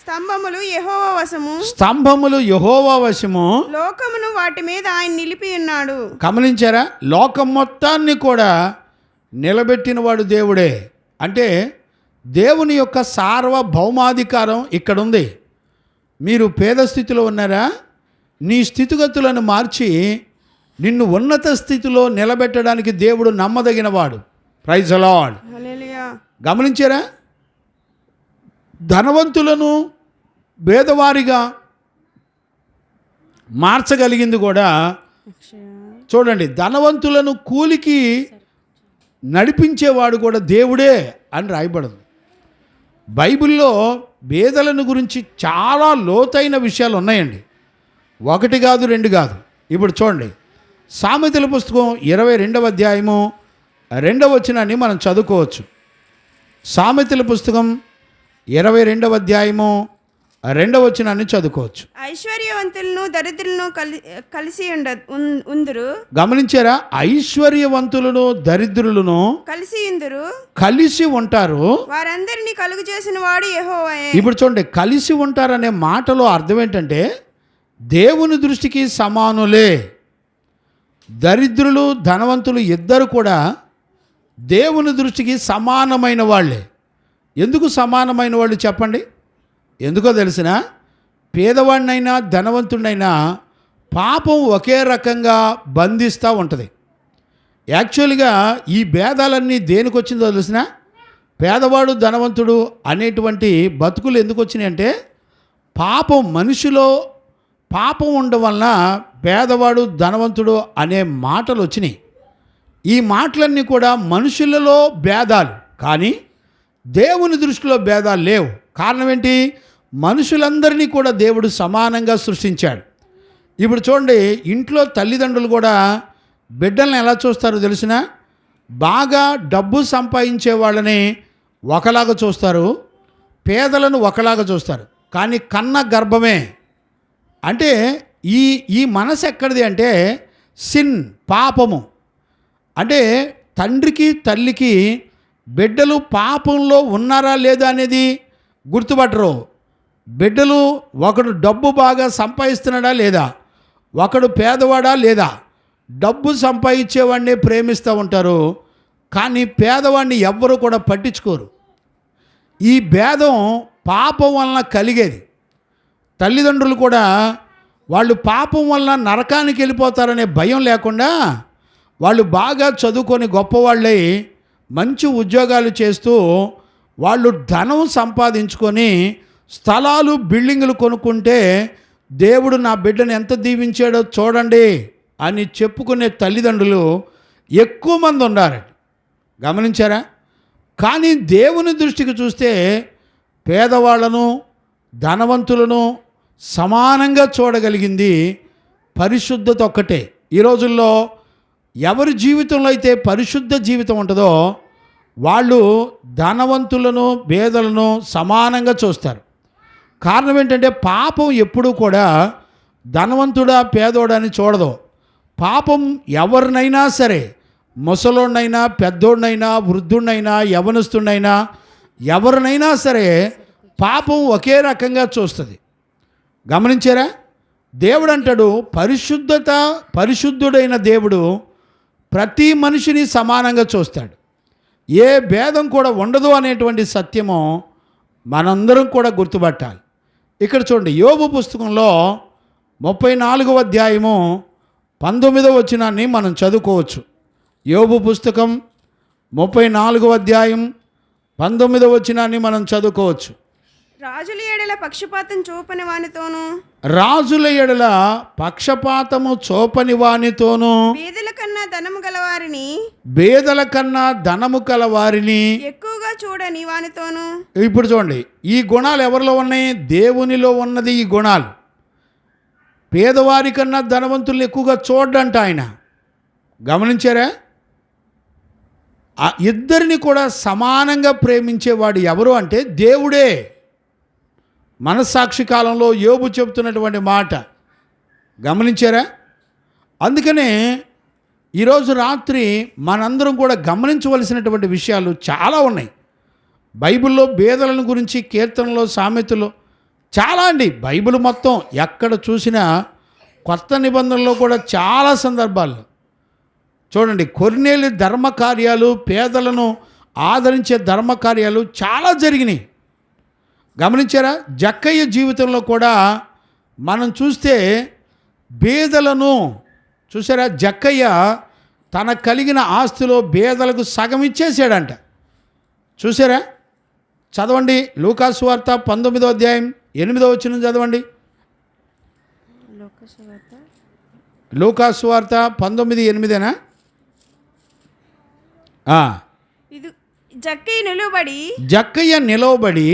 స్తంభములు యెహోవా వశము. స్తంభములు యెహోవా వశము. లోకమును వాటి మీద ఆయన నిలిపి ఉన్నాడు. గమనించారా? లోకం మొత్తాన్ని కూడా నిలబెట్టిన వాడు దేవుడే. అంటే దేవుని యొక్క సార్వభౌమాధికారం ఇక్కడ ఉంది. మీరు పేద స్థితిలో ఉన్నారా? నీ స్థితిగతులను మార్చి నిన్ను ఉన్నత స్థితిలో నిలబెట్టడానికి దేవుడు నమ్మదగినవాడు. Praise the lord. గమనించారా? ధనవంతులను పేదవారిగా మార్చగలిగింది కూడా. చూడండి, ధనవంతులను కూలికి నడిపించేవాడు కూడా దేవుడే అని రాయబడింది. బైబిల్లో పేదలను గురించి చాలా లోతైన విషయాలు ఉన్నాయండి. 1 కాదు, 2 కాదు. ఇప్పుడు చూడండి, సామెతల పుస్తకం 22వ అధ్యాయము 2వ వచనాన్ని మనం చదువుకోవచ్చు. సామెతల పుస్తకం 22వ అధ్యాయము రెండవ వచనాన్ని చదువుకోవచ్చు. ఐశ్వర్యవంతులను దరిద్రులను కలిసి ఉందురు. గమనించారా? ఐశ్వర్యవంతులను దరిద్రులను కలిసి ఉంటారు. వారందరినీ కలుగు చేసిన వాడు యెహోవాయే. ఇప్పుడు చూడండి, కలిసి ఉంటారనే మాటలో అర్థం ఏంటంటే దేవుని దృష్టికి సమానులే. దరిద్రులు ధనవంతులు ఇద్దరు కూడా దేవుని దృష్టికి సమానమైన వాళ్ళే. ఎందుకు సమానమైన వాళ్ళు చెప్పండి? ఎందుకో తెలిసిన, పేదవాడినైనా ధనవంతుడినైనా పాపం ఒకే రకంగా బంధిస్తూ ఉంటుంది. యాక్చువల్గా ఈ భేదాలన్నీ దేనికి వచ్చిందో తెలిసిన, పేదవాడు ధనవంతుడు అనేటువంటి బతుకులు ఎందుకు వచ్చినాయి అంటే పాపం, మనిషిలో పాపం ఉండడం వలన పేదవాడు ధనవంతుడు అనే మాటలు వచ్చినాయి. ఈ మాటలన్నీ కూడా మనుషులలో భేదాలు, కానీ దేవుని దృష్టిలో భేదాలు లేవు. కారణం ఏంటి? మనుషులందరినీ కూడా దేవుడు సమానంగా సృష్టించాడు. ఇప్పుడు చూడండి, ఇంట్లో తల్లిదండ్రులు కూడా బిడ్డలను ఎలా చూస్తారో తెలిసిన, బాగా డబ్బు సంపాదించే వాళ్ళని ఒకలాగా చూస్తారు, పేదలను ఒకలాగా చూస్తారు. కానీ కన్న గర్భమే అంటే ఈ మనసు ఎక్కడిది అంటే సిన్, పాపము. అంటే తండ్రికి తల్లికి బిడ్డలు పాపంలో ఉన్నారా లేదా అనేది గుర్తుపట్టరు. బిడ్డలు ఒకడు డబ్బు బాగా సంపాదిస్తున్నాడా లేదా, ఒకడు పేదవాడా లేదా, డబ్బు సంపాదించేవాడిని ప్రేమిస్తూ ఉంటారు, కానీ పేదవాడిని ఎవ్వరూ కూడా పట్టించుకోరు. ఈ భేదం పాపం వలన కలిగేది. తల్లిదండ్రులు కూడా వాళ్ళు పాపం వలన నరకానికి వెళ్ళిపోతారనే భయం లేకుండా వాళ్ళు బాగా చదువుకొని గొప్పవాళ్ళై మంచి ఉద్యోగాలు చేస్తూ వాళ్ళు ధనం సంపాదించుకొని స్థలాలు, బిల్డింగులు కొనుక్కుంటే దేవుడు నా బిడ్డను ఎంత దీవించాడో చూడండి అని చెప్పుకునే తల్లిదండ్రులు ఎక్కువ మంది ఉన్నారు. గమనించారా? కానీ దేవుని దృష్టికి చూస్తే పేదవాళ్లను ధనవంతులను సమానంగా చూడగలిగింది పరిశుద్ధత ఒక్కటే. ఈ రోజుల్లో ఎవరి జీవితంలో అయితే పరిశుద్ధ జీవితం ఉంటుందో వాళ్ళు ధనవంతులను పేదలను సమానంగా చూస్తారు. కారణం ఏంటంటే పాపం ఎప్పుడూ కూడా ధనవంతుడా పేదోడా అని చూడదు. పాపం ఎవరినైనా సరే, ముసలోడినైనా, పెద్దోడినైనా, వృద్ధుడినైనా, యవనస్తుడినైనా, ఎవరినైనా సరే పాపం ఒకే రకంగా చూస్తుంది. గమనించారా? దేవుడు అంటాడు, పరిశుద్ధుడైన దేవుడు ప్రతి మనిషిని సమానంగా చూస్తాడు, ఏ భేదం కూడా ఉండదు అనేటువంటి సత్యము మనందరం కూడా గుర్తుపట్టాలి. ఇక్కడ చూడండి, యోబు పుస్తకంలో 34వ అధ్యాయము 19వ వచనాన్ని మనం చదువుకోవచ్చు. యోబు పుస్తకం 34వ అధ్యాయం 19వ వచనాన్ని మనం చదువుకోవచ్చు. రాజుల ఎడల పక్షపాతం చూపని వానితోను, రాజుల ఎడల పక్షపాతము చూపని వానితోను, బేదల కన్నా ధనము గల వారిని ఎక్కువగా చూడని వానితోను. ఇప్పుడు చూడండి, ఈ గుణాలు ఎవరిలో ఉన్నాయి? దేవునిలో ఉన్నది ఈ గుణాలు. పేదవారి కన్నా ధనవంతులు ఎక్కువగా చూడంట ఆయన. గమనించారా? ఆ ఇద్దరిని కూడా సమానంగా ప్రేమించేవాడు ఎవరు అంటే దేవుడే. మనస్సాక్షి కాలంలో యోబు చెబుతున్నటువంటి మాట గమనించారా? అందుకనే ఈరోజు రాత్రి మనందరం కూడా గమనించవలసినటువంటి విషయాలు చాలా ఉన్నాయి. బైబిల్లో బేదలను గురించి కీర్తనలో, సామెతలు చాలా అండి. బైబిల్ మొత్తం ఎక్కడ చూసినా కొత్త నిబంధనలో కూడా చాలా సందర్భాలు చూడండి. కొర్నేలి ధర్మకార్యాలు, పేదలను ఆదరించే ధర్మకార్యాలు చాలా జరిగినాయి. గమనించారా? జక్కయ్య జీవితంలో కూడా మనం చూస్తే బేదలను చూసారా? జక్కయ్య తన కలిగిన ఆస్తిలో బేదలకు సగం ఇచ్చేసాడంట. చూసారా? చదవండి, లూకాసు వార్త 19వ అధ్యాయం 8వ వచనం చదవండి. లూకాసు వార్త 19:8. జక్కయ్య నిలవబడి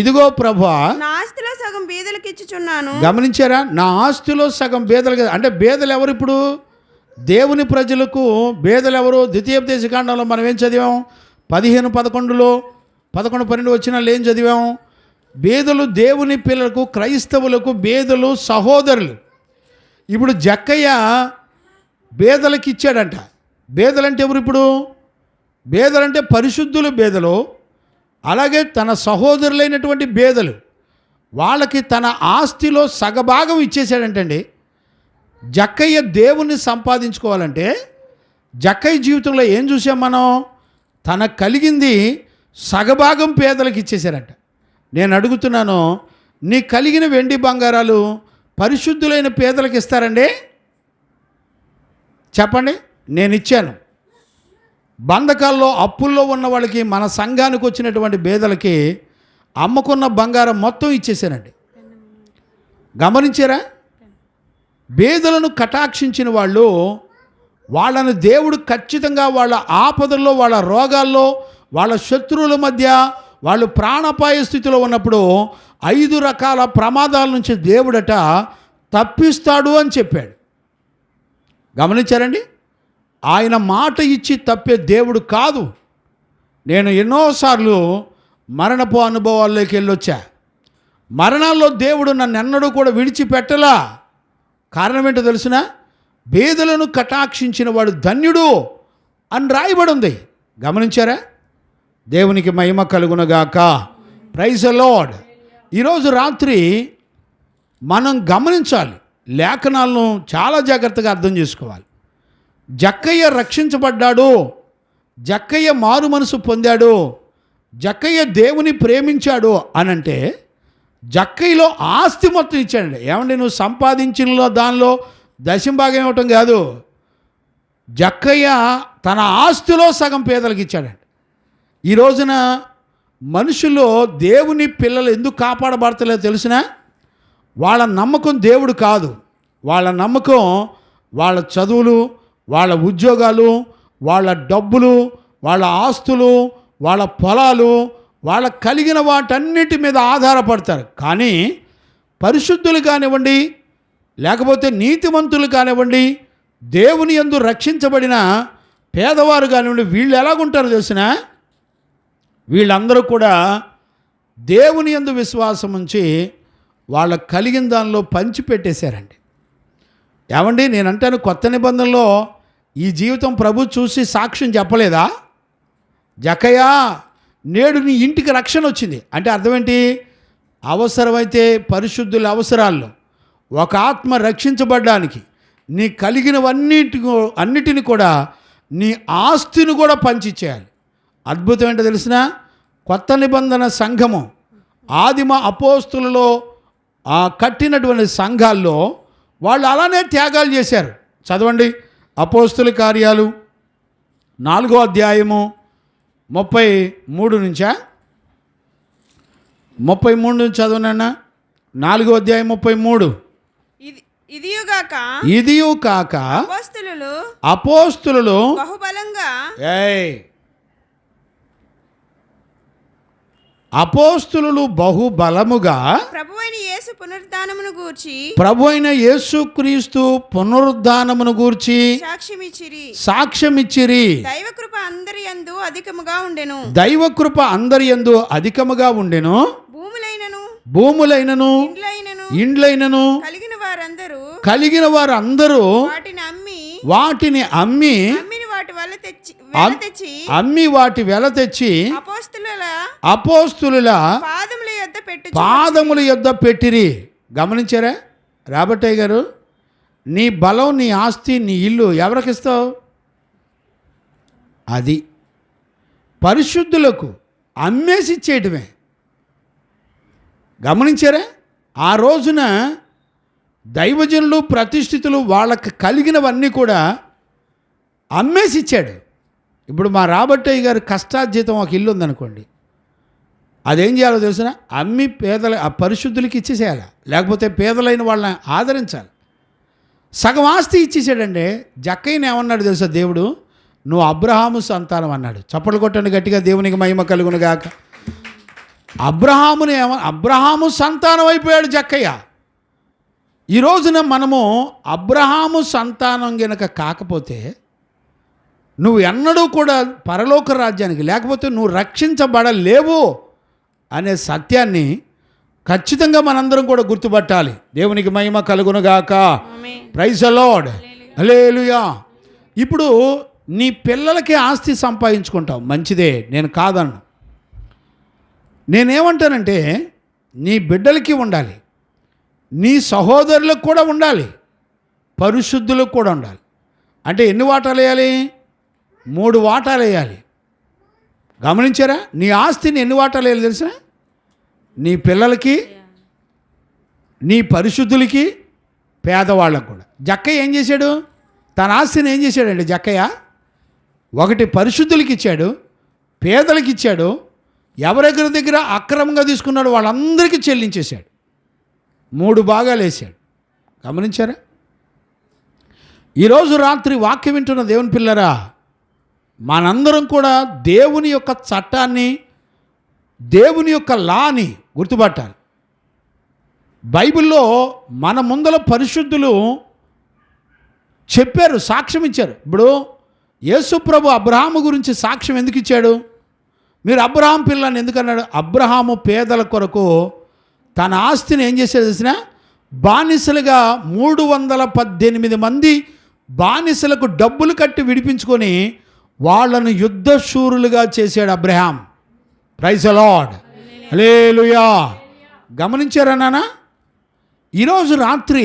ఇదిగో ప్రభువా నా ఆస్తిలో సగం బేదలకు ఇచ్చుచున్నాను. గమనించారా? నా ఆస్తిలో సగం బేదలకు. అంటే బేదలు ఎవరు? ఇప్పుడు దేవుని ప్రజలకు బేదలు ఎవరు? ద్వితీయోపదేశకాండంలో మనం ఏం చదివాం? 15-11, 11-12 వచనాలు ఏం చదివాం? బేదలు దేవుని పిల్లలకు, క్రైస్తవులకు బేదలు సహోదరులు. ఇప్పుడు జక్కయ్య బేదలకు ఇచ్చాడంట. బేదలంటే ఎవరు? ఇప్పుడు బేదలంటే పరిశుద్ధులు బేదలు, అలాగే తన సహోదరులైనటువంటి బేదలు, వాళ్ళకి తన ఆస్తిలో సగభాగం ఇచ్చేసాడంటండి. జక్కయ్య దేవుణ్ణి సంపాదించుకోవాలంటే జక్కయ్య జీవితంలో ఏం చూసాం మనం? తనకు కలిగింది సగభాగం పేదలకు ఇచ్చేశారంట. నేను అడుగుతున్నాను, నీ కలిగిన వెండి బంగారాలు పరిశుద్ధులైన పేదలకు ఇస్తారండి? చెప్పండి. నేను ఇచ్చాను. బంధకాల్లో అప్పుల్లో ఉన్న వాళ్ళకి, మన సంఘానికి వచ్చినటువంటి పేదలకి అమ్ముకున్న బంగారం మొత్తం ఇచ్చేసానండి. గమనించారా? పేదలను కటాక్షించిన వాళ్ళు, వాళ్ళను దేవుడు ఖచ్చితంగా వాళ్ళ ఆపదల్లో, వాళ్ళ రోగాల్లో, వాళ్ళ శత్రువుల మధ్య వాళ్ళు ప్రాణాపాయ స్థితిలో ఉన్నప్పుడు 5 రకాల ప్రమాదాల నుంచి దేవుడట తప్పిస్తాడు అని చెప్పాడు. గమనించారండి? ఆయన మాట ఇచ్చి తప్పే దేవుడు కాదు. నేను ఎన్నోసార్లు మరణపు అనుభవాల్లోకి వెళ్ళొచ్చా. మరణాల్లో దేవుడు నన్ను ఎన్నడూ కూడా విడిచిపెట్టలా. కారణం ఏంటో తెలుసిన? బేదలను కటాక్షించిన వాడు ధన్యుడు అని రాయబడి ఉంది. గమనించారా? దేవునికి మహిమ కలుగునగాక. Praise the lord. ఈరోజు రాత్రి మనం గమనించాలి, లేఖనాలను చాలా జాగ్రత్తగా అర్థం చేసుకోవాలి. జక్కయ్య రక్షించబడ్డాడు, జక్కయ్య మారు మనసు పొందాడు, జక్కయ్య దేవుని ప్రేమించాడు అనంటే జక్కయ్యలో ఆస్తి మొత్తం ఇచ్చాడండి. ఏమండి, నువ్వు సంపాదించినలో దానిలో దశంభాగం ఇవ్వటం కాదు, జక్కయ్య తన ఆస్తిలో సగం పేదలకు ఇచ్చాడండి. ఈ రోజున మనుషులు దేవుని పిల్లలు ఎందుకు కాపాడబడతలేదో తెలిసినా? వాళ్ళ నమ్మకం దేవుడు కాదు. వాళ్ళ నమ్మకం వాళ్ళ చదువులు, వాళ్ళ ఉద్యోగాలు, వాళ్ళ డబ్బులు, వాళ్ళ ఆస్తులు, వాళ్ళ పొలాలు, వాళ్ళ కలిగిన వాటన్నిటి మీద ఆధారపడతారు. కానీ పరిశుద్ధులు కానివ్వండి, లేకపోతే నీతిమంతులు కానివ్వండి, దేవుని యందు రక్షించబడిన పేదవారు కానివ్వండి, వీళ్ళు ఎలాగుంటారో తెలిసినా? వీళ్ళందరూ కూడా దేవుని యందు విశ్వాసం ఉంచి వాళ్ళ కలిగిన దానిలో పంచిపెట్టేశారండి. ఏమండి, నేను అంటాను, కొత్త నిబంధనలో ఈ జీవితం ప్రభు చూసి సాక్ష్యం చెప్పలేదా? జక్కయ్య, నేడు నీ ఇంటికి రక్షణ వచ్చింది అంటే అర్థం ఏంటి? అవసరమైతే పరిశుద్ధుల అవసరాల్లో ఒక ఆత్మ రక్షించబడ్డానికి నీ అన్నిటిని కూడా, నీ ఆస్తిని కూడా పంచిచ్చేయాలి. అద్భుతం ఏంటో తెలిసిన? కొత్త నిబంధన సంఘము ఆదిమ అపోస్తులలో కట్టినటువంటి సంఘాల్లో వాళ్ళు అలానే త్యాగాలు చేశారు. చదవండి, అపోస్తుల కార్యాలు 4వ అధ్యాయము 33 నుంచా 33 నుంచి చదవనన్నా. 4వ అధ్యాయం 33. ఇదియు కాక అపోస్తులు బహుబలంగా అపోస్తులు బహుబలముగా ప్రభువైన యేసుక్రీస్తు పునరుద్ధానమును గూర్చి సాక్ష్యమిచ్చిరి. దైవకృప అందరి యందు అధికముగా ఉండెను. భూములైనను ఇండ్లైనను కలిగిన వారందరూ వాటిని అమ్మి వాటి వెల తెచ్చి అపోస్తుల పాదముల యొద్ద పెట్టిరి. గమనించారా రాబట్టయ్య గారు? నీ బలం, నీ ఆస్తి, నీ ఇల్లు ఎవరికిస్తావు? అది పరిశుద్ధులకు అమ్మేసి ఇచ్చేయటమే. గమనించారా? ఆ రోజున దైవజనులు, ప్రతిష్ఠితులు వాళ్ళకి కలిగినవన్నీ కూడా అమ్మేసి ఇచ్చాడు. ఇప్పుడు మా రాబట్టయ్య గారు కష్టార్జితం ఒక ఇల్లు ఉందనుకోండి, అదేం చేయాలో తెలిసిన? అమ్మి ఆ పరిశుద్ధులకి ఇచ్చేసేయాలి, లేకపోతే పేదలైన వాళ్ళని ఆదరించాలి. సగం ఆస్తి ఇచ్చేసాడండి. జక్కయ్యని ఏమన్నాడు తెలుసా దేవుడు? నువ్వు అబ్రహాము సంతానం అన్నాడు. చప్పట్లు కొట్టండి గట్టిగా, దేవునికి మహిమ కలుగును గాక. అబ్రహాము సంతానం అయిపోయాడు జక్కయ్య. ఈ రోజున మనము అబ్రహాము సంతానం గనక కాకపోతే నువ్వు ఎన్నడూ కూడా పరలోక రాజ్యానికి, లేకపోతే నువ్వు రక్షించబడలేవు అనే సత్యాన్ని ఖచ్చితంగా మనందరం కూడా గుర్తుపట్టాలి. దేవునికి మహిమ కలుగునుగాక. ఆమేన్. Praise the Lord. హల్లెలూయా. ఇప్పుడు నీ పిల్లలకి ఆస్తి సంపాదించుకుంటావు, మంచిదే, నేను కాదన్ను. నేనేమంటానంటే నీ బిడ్డలకి ఉండాలి, నీ సహోదరులకు కూడా ఉండాలి, పరిశుద్ధులకు కూడా ఉండాలి. అంటే ఎన్ని వాటాలు వేయాలి? 3 వాటాలు వేయాలి. గమనించారా? నీ ఆస్తిని ఎన్ని వాటాలు వేయాలి తెలుసా? నీ పిల్లలకి, నీ పరిశుద్ధులకి, పేదవాళ్ళకు కూడా. జక్కయ్య ఏం చేశాడు? తన ఆస్తిని ఏం చేశాడండి జక్కయ్య? 1 పరిశుద్ధులకి ఇచ్చాడు, పేదలకు ఇచ్చాడు, ఎవరెవరి దగ్గర అక్రమంగా తీసుకున్నాడు వాళ్ళందరికీ చెల్లించేశాడు. 3 భాగాలు వేసాడు. గమనించారా? ఈరోజు రాత్రి వాక్యం వింటున్న దేవుని పిల్లరా, మనందరం కూడా దేవుని యొక్క చట్టాన్ని, దేవుని యొక్క లాని గుర్తుపట్టాలి. బైబిల్లో మన ముందల పరిశుద్ధులు చెప్పారు, సాక్ష్యం ఇచ్చారు. ఇప్పుడు యేసు ప్రభు అబ్రహాము గురించి సాక్ష్యం ఎందుకు ఇచ్చాడు? మీరు అబ్రహాం పిల్లని ఎందుకన్నాడు? అబ్రహాము పేదల కొరకు తన ఆస్తిని ఏం చేసేది తెలిసిన? బానిసలుగా 318 మంది బానిసలకు డబ్బులు కట్టి విడిపించుకొని వాళ్ళను యుద్ధశూరులుగా చేశాడు అబ్రహాం. Praise the Lord. హల్లెలూయా. గమనించారా నాన్న? ఈరోజు రాత్రి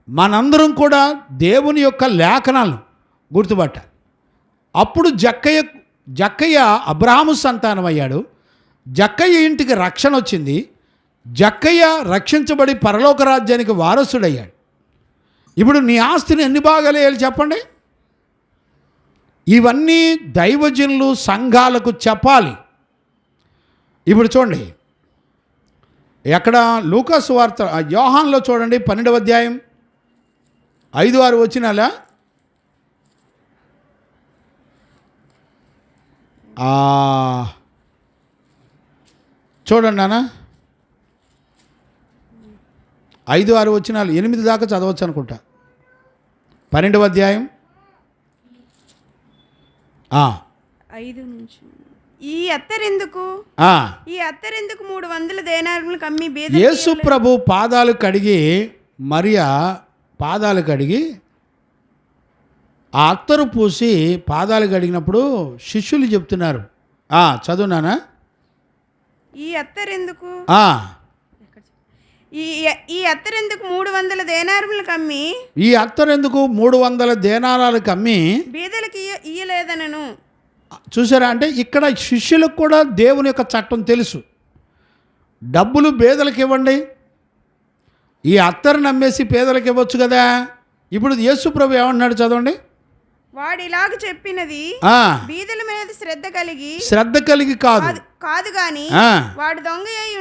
మనందరం కూడా దేవుని యొక్క లేఖనాలు గుర్తుపట్టాలి. అప్పుడు జక్కయ్య అబ్రహాము సంతానం అయ్యాడు. జక్కయ్య ఇంటికి రక్షణ వచ్చింది. జక్కయ్య రక్షించబడి పరలోక రాజ్యానికి వారసుడయ్యాడు. ఇప్పుడు నీ ఆస్తిని ఎన్ని భాగాలు వేయాలి చెప్పండి? ఇవన్నీ దైవజనులు సంఘాలకు చెప్పాలి. ఇప్పుడు చూడండి, ఎక్కడ లూకాసు వార్త యోహాన్లో చూడండి 12వ అధ్యాయం 5-6 వచనాలా? చూడండి నాన్న, 5-6 వచనాలు, 8 దాకా చదవచ్చు అనుకుంటా. 12వ అధ్యాయం 5 నుంచి. ఈ అత్తరెందుకు 300 దేనారములు కమ్మి యేసు ప్రభు పాదాలు కడిగి, మరియా పాదాలు కడిగి, ఆ అత్తరు పూసి పాదాలు కడిగినప్పుడు శిష్యులు చెప్తున్నారు, చదువునానా? ఈ అత్తరెందుకు 300 దేనారములు కమ్మి, ఈ అత్తరెందుకు 300 దేనారాలు కమ్మి బీదలకు ఇయ్యలేదనను. చూసారా? అంటే ఇక్కడ శిష్యులకు కూడా దేవుని యొక్క చట్టం తెలుసు. డబ్బులు పేదలకు ఇవ్వండి, ఈ అత్తరు నమ్మేసి పేదలకు ఇవ్వచ్చు కదా. ఇప్పుడు యేసు ప్రభు ఏమన్నాడు చదవండి. వాడు ఇలాగ చెప్పినది బీదల మీద శ్రద్ధ కలిగి కాదు గాని వాడు దొంగ అయి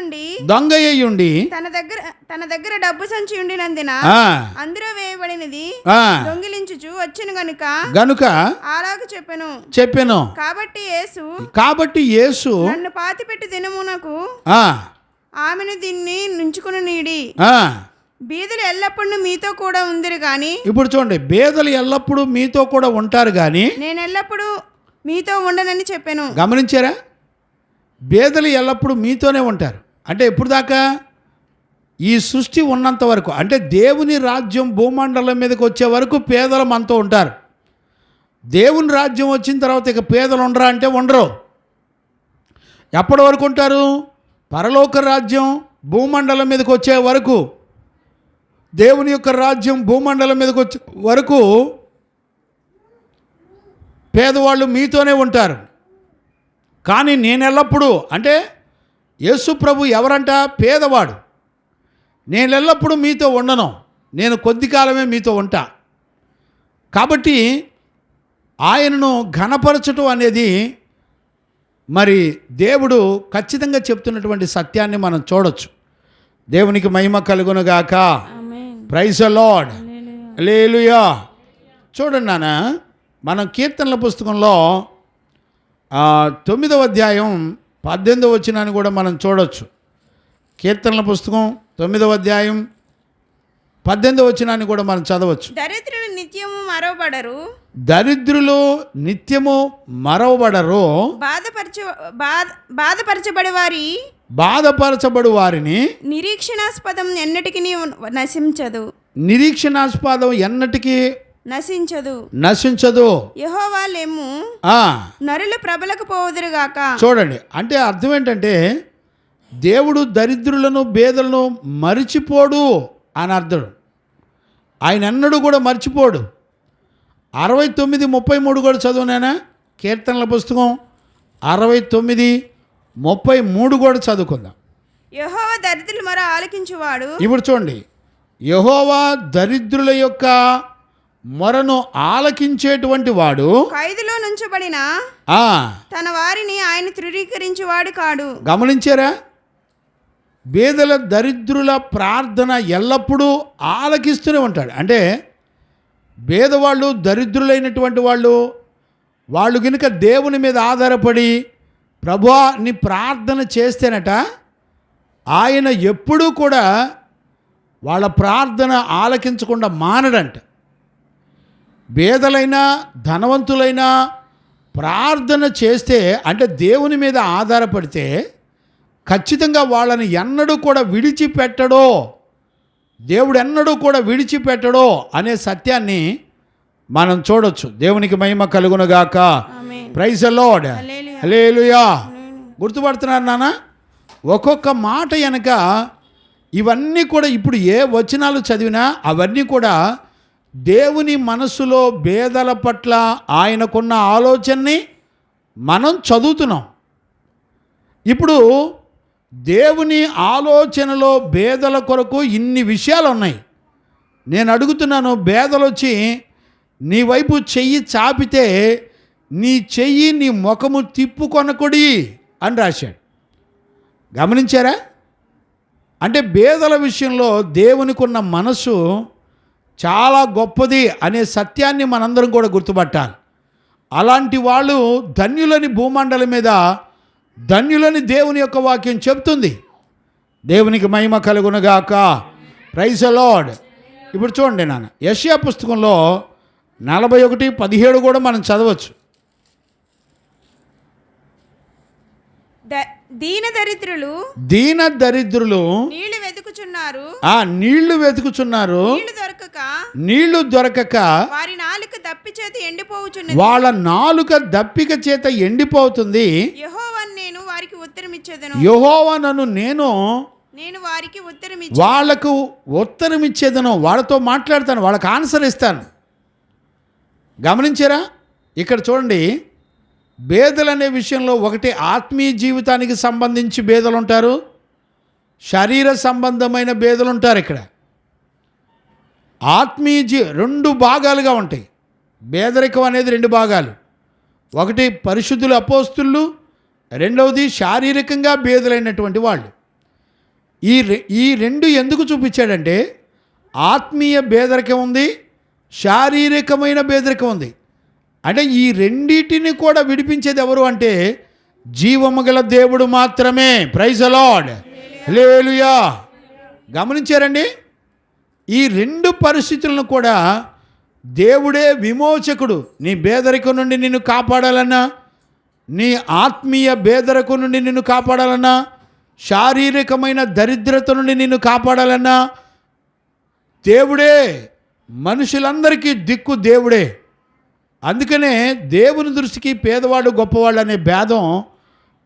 ఉండి తన దగ్గర డబ్బు సంచి ఉండినందున అందులో వేయబడినది దొంగిలించుచు వచ్చెను గనుక అలాగ చెప్పెను. కాబట్టి యేసు నన్ను పాతిపెట్టి దినమునకు ఆమెను దీన్ని నుంచుకుని నీడి. బీదలు ఎల్లప్పుడూ మీతో కూడా ఉందిరు కానీ. ఇప్పుడు చూడండి, బీదలు ఎల్లప్పుడూ మీతో కూడా ఉంటారు కానీ నేను ఎల్లప్పుడూ మీతో ఉండనని చెప్పాను. గమనించారా? బీదలు ఎల్లప్పుడూ మీతోనే ఉంటారు. అంటే ఎప్పుడు దాకా? ఈ సృష్టి ఉన్నంత వరకు. అంటే దేవుని రాజ్యం భూమండలం మీదకి వచ్చే వరకు పేదలు మనతో ఉంటారు. దేవుని రాజ్యం వచ్చిన తర్వాత ఇక పేదలు ఉండరా అంటే ఉండరు. ఎప్పటి వరకు ఉంటారు? పరలోక రాజ్యం భూమండలం మీదకి వచ్చే వరకు, దేవుని యొక్క రాజ్యం భూమండలం మీదకి వచ్చే వరకు పేదవాళ్ళు మీతోనే ఉంటారు. కానీ నేను ఎల్లప్పుడూ, అంటే యేసు ప్రభు ఎవరంట? పేదవాడు. నేను ఎల్లప్పుడూ మీతో ఉండను, నేను కొద్ది కాలమే మీతో ఉంటా. కాబట్టి ఆయనను ఘనపరచటం అనేది మరి దేవుడు ఖచ్చితంగా చెప్తున్నటువంటి సత్యాన్ని మనం చూడొచ్చు. దేవునికి మహిమ కలుగునుగాక. Praise the Lord. హల్లెలూయా. చూడండి నాన్న, మనం కీర్తనల పుస్తకంలో 9వ అధ్యాయం 18వ వచనాన్ని కూడా మనం చూడొచ్చు. కీర్తనల పుస్తకం 9వ అధ్యాయం 18వ వచనాన్ని కూడా మనం చదవచ్చు. దరిద్రులు నిత్యము మరవబడరు, దరిద్రులు నిత్యము మరవబడరు, బాధపరచబడు వారిని నిరీక్షణాస్పదం ఎన్నటికి నశించదు, నిరీక్షణాస్పదం ఎన్నటికీ నశించదు. యెహోవా లెమ్ము, నరులు ప్రబలకు పోవుదురుగాక. చూడండి, అంటే అర్థం ఏంటంటే దేవుడు దరిద్రులను బేదలను మరిచిపోడు అని అర్థం. ఆయన ఎన్నడూ కూడా మర్చిపోడు. 69:33 కూడా చదువునేనా? కీర్తనల పుస్తకం 69:33 కూడా చదువుకుందాం. యెహోవా దరిద్రుల మొర ఆలకించువాడు. ఇప్పుడు చూడండి, యెహోవా దరిద్రుల యొక్క మొరను ఆలకించేటువంటి వాడు, ఖైదులో నుంచబడిన తన వారిని ఆయన తృణీకరించువాడు కాడు. గమనించారా? బేదల దరిద్రుల ప్రార్థన ఎల్లప్పుడూ ఆలకిస్తూనే ఉంటాడు. అంటే బేదవాళ్ళు, దరిద్రులైనటువంటి వాళ్ళు కనుక దేవుని మీద ఆధారపడి ప్రభువా నీ ప్రార్థన చేస్తేనట ఆయన ఎప్పుడూ కూడా వాళ్ళ ప్రార్థన ఆలకించకుండా మానడంట. బేదలైనా ధనవంతులైనా ప్రార్థన చేస్తే, అంటే దేవుని మీద ఆధారపడితే ఖచ్చితంగా వాళ్ళని ఎన్నడూ కూడా విడిచిపెట్టడో, దేవుడు ఎన్నడూ కూడా విడిచిపెట్టడో అనే సత్యాన్ని మనం చూడొచ్చు. దేవునికి మహిమ కలుగునుగాక. Praise the Lord. హల్లెలూయా. గుర్తుపడుతున్నారు నాన్న? ఒక్కొక్క మాట వెనక ఇవన్నీ కూడా ఇప్పుడు ఏ వచనాలు చదివినా అవన్నీ కూడా దేవుని మనసులో బేదల పట్ల ఆయనకున్న ఆలోచనని మనం చదువుతున్నాం. ఇప్పుడు దేవుని ఆలోచనలో బేదల కొరకు ఇన్ని విషయాలు ఉన్నాయి. నేను అడుగుతున్నాను, బేదలు వచ్చి నీ వైపు చెయ్యి చాపితే నీ చెయ్యి నీ ముఖము తిప్పుకొనకుడి అని రాశాడు. గమనించారా? అంటే బేదల విషయంలో దేవునికి ఉన్న మనసు చాలా గొప్పది అనే సత్యాన్ని మనందరం కూడా గుర్తుపట్టాలి. అలాంటి వాళ్ళు ధన్యులని, భూమండలం మీద ధన్యులని దేవుని యొక్క వాక్యం చెప్తుంది. దేవునికి మహిమ కలుగునుగాక. Praise the lord. ఇప్పుడు చూడండి నాన్న, యెషయా పుస్తకంలో 41:17 కూడా మనం చదవచ్చు. దీన దరిద్రులు నీళ్లు వెతుకుచున్నారు, నీళ్లు దొరకక వారి నాలుక దప్పిక చేత ఎండిపోతుంది. యెహోవాను నేను వారికి వాళ్ళకు ఉత్తరం ఇచ్చేదను. వాళ్ళతో మాట్లాడతాను, వాళ్ళకి ఆన్సర్ ఇస్తాను. గమనించారా? ఇక్కడ చూడండి, బేదలు అనే విషయంలో ఒకటి ఆత్మీయ జీవితానికి సంబంధించి బేదలు ఉంటారు, శరీర సంబంధమైన బేదలు ఉంటారు. ఇక్కడ ఆత్మీయ రెండు భాగాలుగా ఉంటాయి. బేదరికం అనేది రెండు భాగాలు. ఒకటి పరిశుద్ధులు, అపోస్తులు. రెండవది శారీరకంగా బేదలైనటువంటి వాళ్ళు. ఈ రెండు ఎందుకు చూపించాడంటే ఆత్మీయ బేదరికం ఉంది, శారీరకమైన బేదరికం ఉంది. అంటే ఈ రెండిటిని కూడా విడిపించేది ఎవరు అంటే జీవము గల దేవుడు మాత్రమే. Praise the Lord. హల్లెలూయా. గమనించారండి? ఈ రెండు పరిస్థితులను కూడా దేవుడే విమోచకుడు. నీ బేదరికం నుండి నిన్ను కాపాడాలన్నా, నీ ఆత్మీయ బేదరికం నుండి నిన్ను కాపాడాలన్నా, శారీరకమైన దరిద్రత నుండి నిన్ను కాపాడాలన్నా దేవుడే. మనుషులందరికీ దిక్కు దేవుడే. అందుకనే దేవుని దృష్టికి పేదవాడు గొప్పవాడు అనే భేదం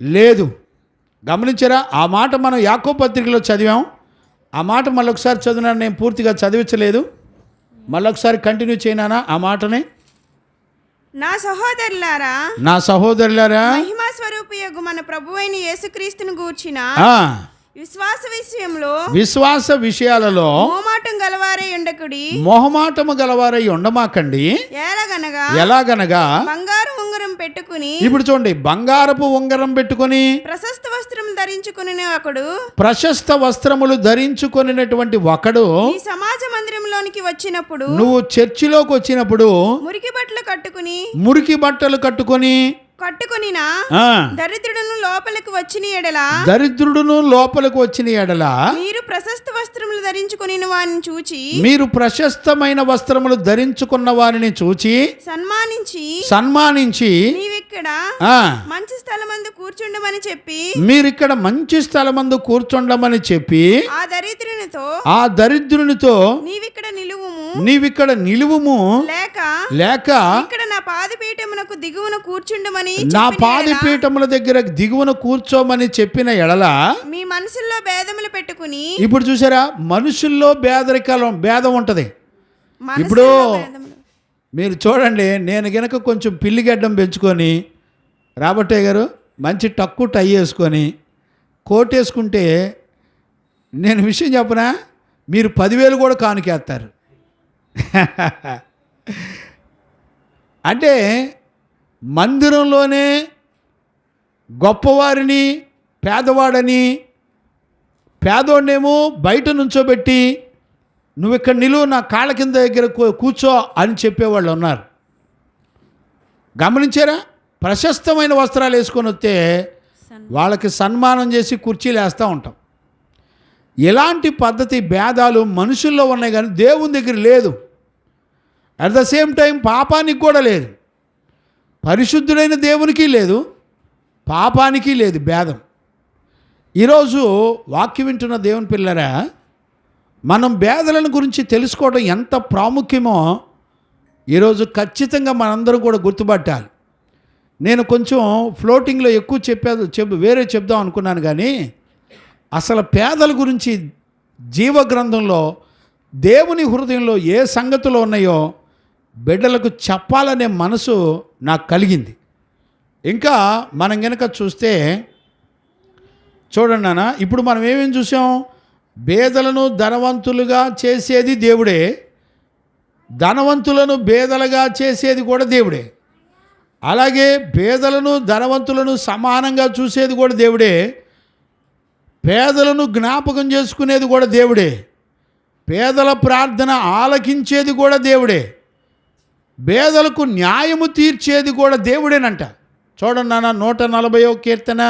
లేదు. గమనించారా? ఆ మాట మనం యాకోబు పత్రికలో చదివాం. ఆ మాట మళ్ళొకసారి చదివినాను. నేను పూర్తిగా చదివించలేదు, మళ్ళొకసారి కంటిన్యూ చేయనా ఆ మాటని. నా సహోదరులారా, మహిమా స్వరూపియగు మన ప్రభువైన యేసుక్రీస్తును గూర్చిన విశ్వాస విషయాలలో మొహమాటము గలవారై ఉండమాకండి. ఎలాగనగా బంగారు ఉంగరం పెట్టుకుని, ఇప్పుడు చూడండి, బంగారపు ఉంగరం పెట్టుకుని ప్రశస్త వస్త్రములు ధరించుకునేటువంటి ఒకడు సమాజ మందిరంలోనికి వచ్చినప్పుడు, నువ్వు చర్చిలోకి వచ్చినప్పుడు మురికి బట్టలు కట్టుకుని కట్టుకొనిన ఆ, దరిద్రుడును లోపలికి వచ్చిన ఎడల దరిద్రుడును లోపలికి వచ్చిన ఎడల మీరు ప్రశస్త వస్త్రములు ధరించుకొని వారిని చూచి మీరు ప్రశస్తమైన వస్త్రములు ధరించుకున్న వారిని చూచి సన్మానించి నీవిక్కడ ఆ, మంచి స్థలమందు కూర్చుండమని చెప్పి మీరిక్కడ మంచి స్థలమందు కూర్చుండమని చెప్పి ఆ దరిద్రునితో నీవిక్కడ నిలువుము లేక ఇక్కడ నా పాదపీఠమునకు దిగువన కూర్చుండమని నా పాదపీఠముల దగ్గర దిగువన కూర్చోమని చెప్పిన ఎడల మీ మనసుల్లో భేదములు పెట్టుకుని. ఇప్పుడు చూసారా, మనుషుల్లో భేదం ఉంటది. ఇప్పుడు మీరు చూడండి, నేను గనక కొంచెం పిల్లిగడ్డం పెంచుకొని రాబట్టే గారు మంచి టక్కు టై వేసుకొని కోట్ వేసుకుంటే నేను విషయం చెప్పనా, మీరు 10,000 కూడా కానుకేస్తారు. అంటే మందిరంలోనే గొప్పవారిని పేదవాడని, పేదోడేమో బయట నుంచోబెట్టి నువ్వు ఇక్కడ నిలువు నా కాళ్ళ కింద దగ్గర కూర్చో అని చెప్పేవాళ్ళు ఉన్నారు. గమనించారా? ప్రశస్తమైన వస్త్రాలు వేసుకొని వస్తే వాళ్ళకి సన్మానం చేసి కుర్చీలు వేస్తూ ఉంటాం. ఇలాంటి పద్ధతి భేదాలు మనుషుల్లో ఉన్నాయి కానీ దేవుని దగ్గర లేదు. అట్ ద సేమ్ టైం పాపానికి కూడా లేదు. పరిశుద్ధుడైన దేవునికి లేదు, పాపానికి లేదు భేదం. ఈరోజు వాక్యం వింటున్న దేవుని పిల్లరా, మనం భేదాలను గురించి తెలుసుకోవడం ఎంత ప్రాముఖ్యమో ఈరోజు ఖచ్చితంగా మనందరం కూడా గుర్తుపట్టాలి. నేను కొంచెం ఫ్లోటింగ్లో ఎక్కువ వేరే చెప్దాం అనుకున్నాను, కానీ అసలు పేదల గురించి జీవగ్రంథంలో దేవుని హృదయంలో ఏ సంగతులు ఉన్నాయో బిడ్డలకు చెప్పాలనే మనసు నాకు కలిగింది. ఇంకా మనం గనక చూస్తే చూడండి నాన్న, ఇప్పుడు మనం ఏమేమి చూసాం? బేదలను ధనవంతులుగా చేసేది దేవుడే, ధనవంతులను బేదలుగా చేసేది కూడా దేవుడే. అలాగే బేదలను ధనవంతులను సమానంగా చూసేది కూడా దేవుడే, పేదలను జ్ఞాపకం చేసుకునేది కూడా దేవుడే, పేదల ప్రార్థన ఆలకించేది కూడా దేవుడే, పేదలకు న్యాయము తీర్చేది కూడా దేవుడేనంట. చూడండి నాన్న, 140వ కీర్తన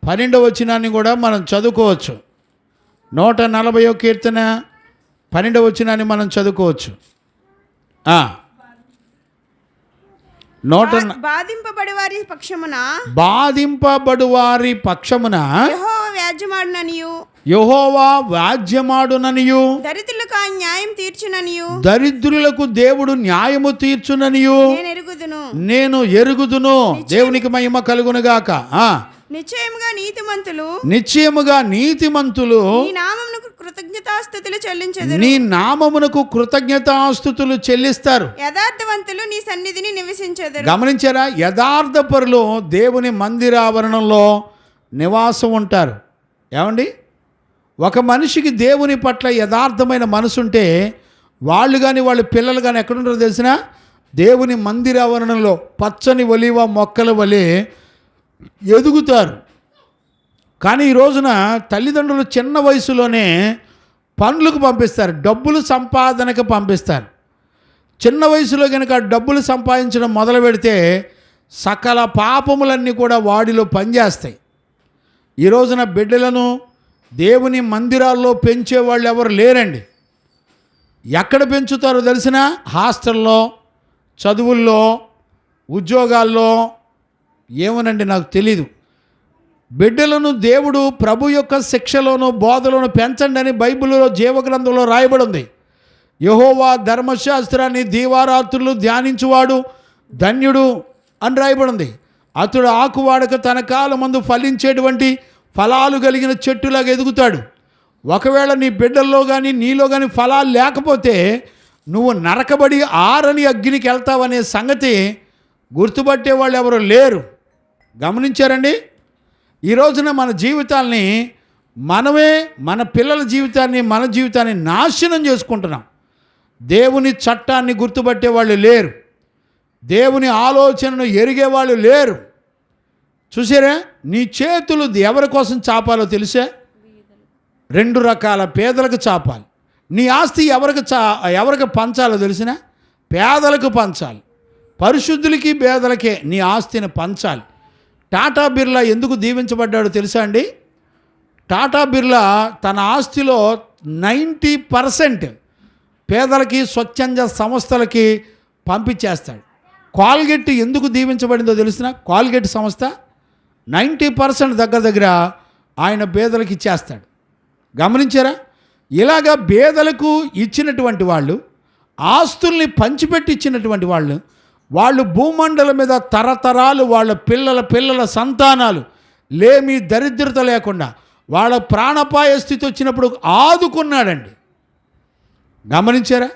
12వ వచనాన్ని కూడా మనం చదువుకోవచ్చు. 140వ కీర్తన 12వ వచనాన్ని మనం చదువుకోవచ్చు. బాధింపబడు వారి పక్షమున యెహోవా వ్యాజ్యమాడుననియు దరిద్రులకు దేవుడు న్యాయము తీర్చుననియు నేను ఎరుగుదును. దేవునికి మహిమ కలుగునుగాక. నిశ్చయముగా నీతిమంతులు నీ నామమునకు కృతజ్ఞతాస్తుతులు చెల్లిస్తారు. యథార్థవంతులు నీ సన్నిధిని నివసించెదరు. గమనించారా? యథార్థపరులు దేవుని మందిరావరణంలో నివాసం ఉంటారు. ఏమండి, ఒక మనిషికి దేవుని పట్ల యథార్థమైన మనసుంటే వాళ్ళు కానీ వాళ్ళ పిల్లలు కానీ ఎక్కడుంటారో తెలిసినా దేవుని మందిరావరణంలో పచ్చని ఒలీవ మొక్కల వలె ఎదుగుతారు. కానీ ఈ రోజున తల్లిదండ్రులు చిన్న వయసులోనే పనులకు పంపిస్తారు, డబ్బులు సంపాదనకు పంపిస్తారు. చిన్న వయసులో కనుక డబ్బులు సంపాదించడం మొదలు పెడితే సకల పాపములన్నీ కూడా వాడిలో పనిచేస్తాయి. ఈ రోజున బిడ్డలను దేవుని మందిరాల్లో పెంచేవాళ్ళు ఎవరు లేరండి. ఎక్కడ పెంచుతారో తెలిసినా హాస్టల్లో, చదువుల్లో, ఉద్యోగాల్లో, ఏమోనండి నాకు తెలీదు. బిడ్డలను దేవుడు ప్రభు యొక్క శిక్షలోను బోధలోను పెంచండి అని బైబిల్లో జీవగ్రంథంలో రాయబడి ఉంది. యెహోవా ధర్మశాస్త్రాన్ని దీవారాత్రులు ధ్యానించువాడు ధన్యుడు అని రాయబడి ఉంది. అతడు ఆకువాడక తన కాలమందు ఫలించేటువంటి ఫలాలు కలిగిన చెట్టులాగా ఎదుగుతాడు. ఒకవేళ నీ బిడ్డల్లో కానీ నీలో కానీ ఫలాలు లేకపోతే నువ్వు నరకబడి ఆరని అగ్నికి వెళ్తావనే సంగతి గుర్తుపట్టే వాళ్ళు ఎవరు లేరు. గమనించారండి? ఈ రోజున మన జీవితాల్ని మనమే, మన పిల్లల జీవితాన్ని, మన జీవితాన్ని నాశనం చేసుకుంటున్నాం. దేవుని చట్టాన్ని గుర్తుపట్టే వాళ్ళు లేరు, దేవుని ఆలోచనను ఎరిగేవాళ్ళు లేరు. చూసారా? నీ చేతులు ఎవరి కోసం చాపాలో తెలిసే? 2 రకాల పేదలకు చాపాలి. నీ ఆస్తి ఎవరికి పంచాలో తెలిసినా? పేదలకు పంచాలి. పరిశుద్ధులకి పేదలకే నీ ఆస్తిని పంచాలి. టాటా బిర్లా ఎందుకు దీవించబడ్డాడో తెలుసా అండి? టాటా బిర్లా తన ఆస్తిలో 90% పేదలకి, స్వచ్ఛంద సంస్థలకి పంపించేస్తాడు. కాల్గేట్ ఎందుకు దీవించబడిందో తెలిసిన? కాల్గేట్ సంస్థ 90% దగ్గర ఆయన పేదలకు ఇచ్చేస్తాడు. గమనించారా? ఇలాగా పేదలకు ఇచ్చినటువంటి వాళ్ళు, ఆస్తుల్ని పంచిపెట్టి ఇచ్చినటువంటి వాళ్ళు భూమండలం మీద తరతరాలు వాళ్ళ పిల్లల సంతానాలు లేమి దరిద్రత లేకుండా వాళ్ళ ప్రాణాపాయ స్థితి వచ్చినప్పుడు ఆదుకున్నాడండి. గమనించారా?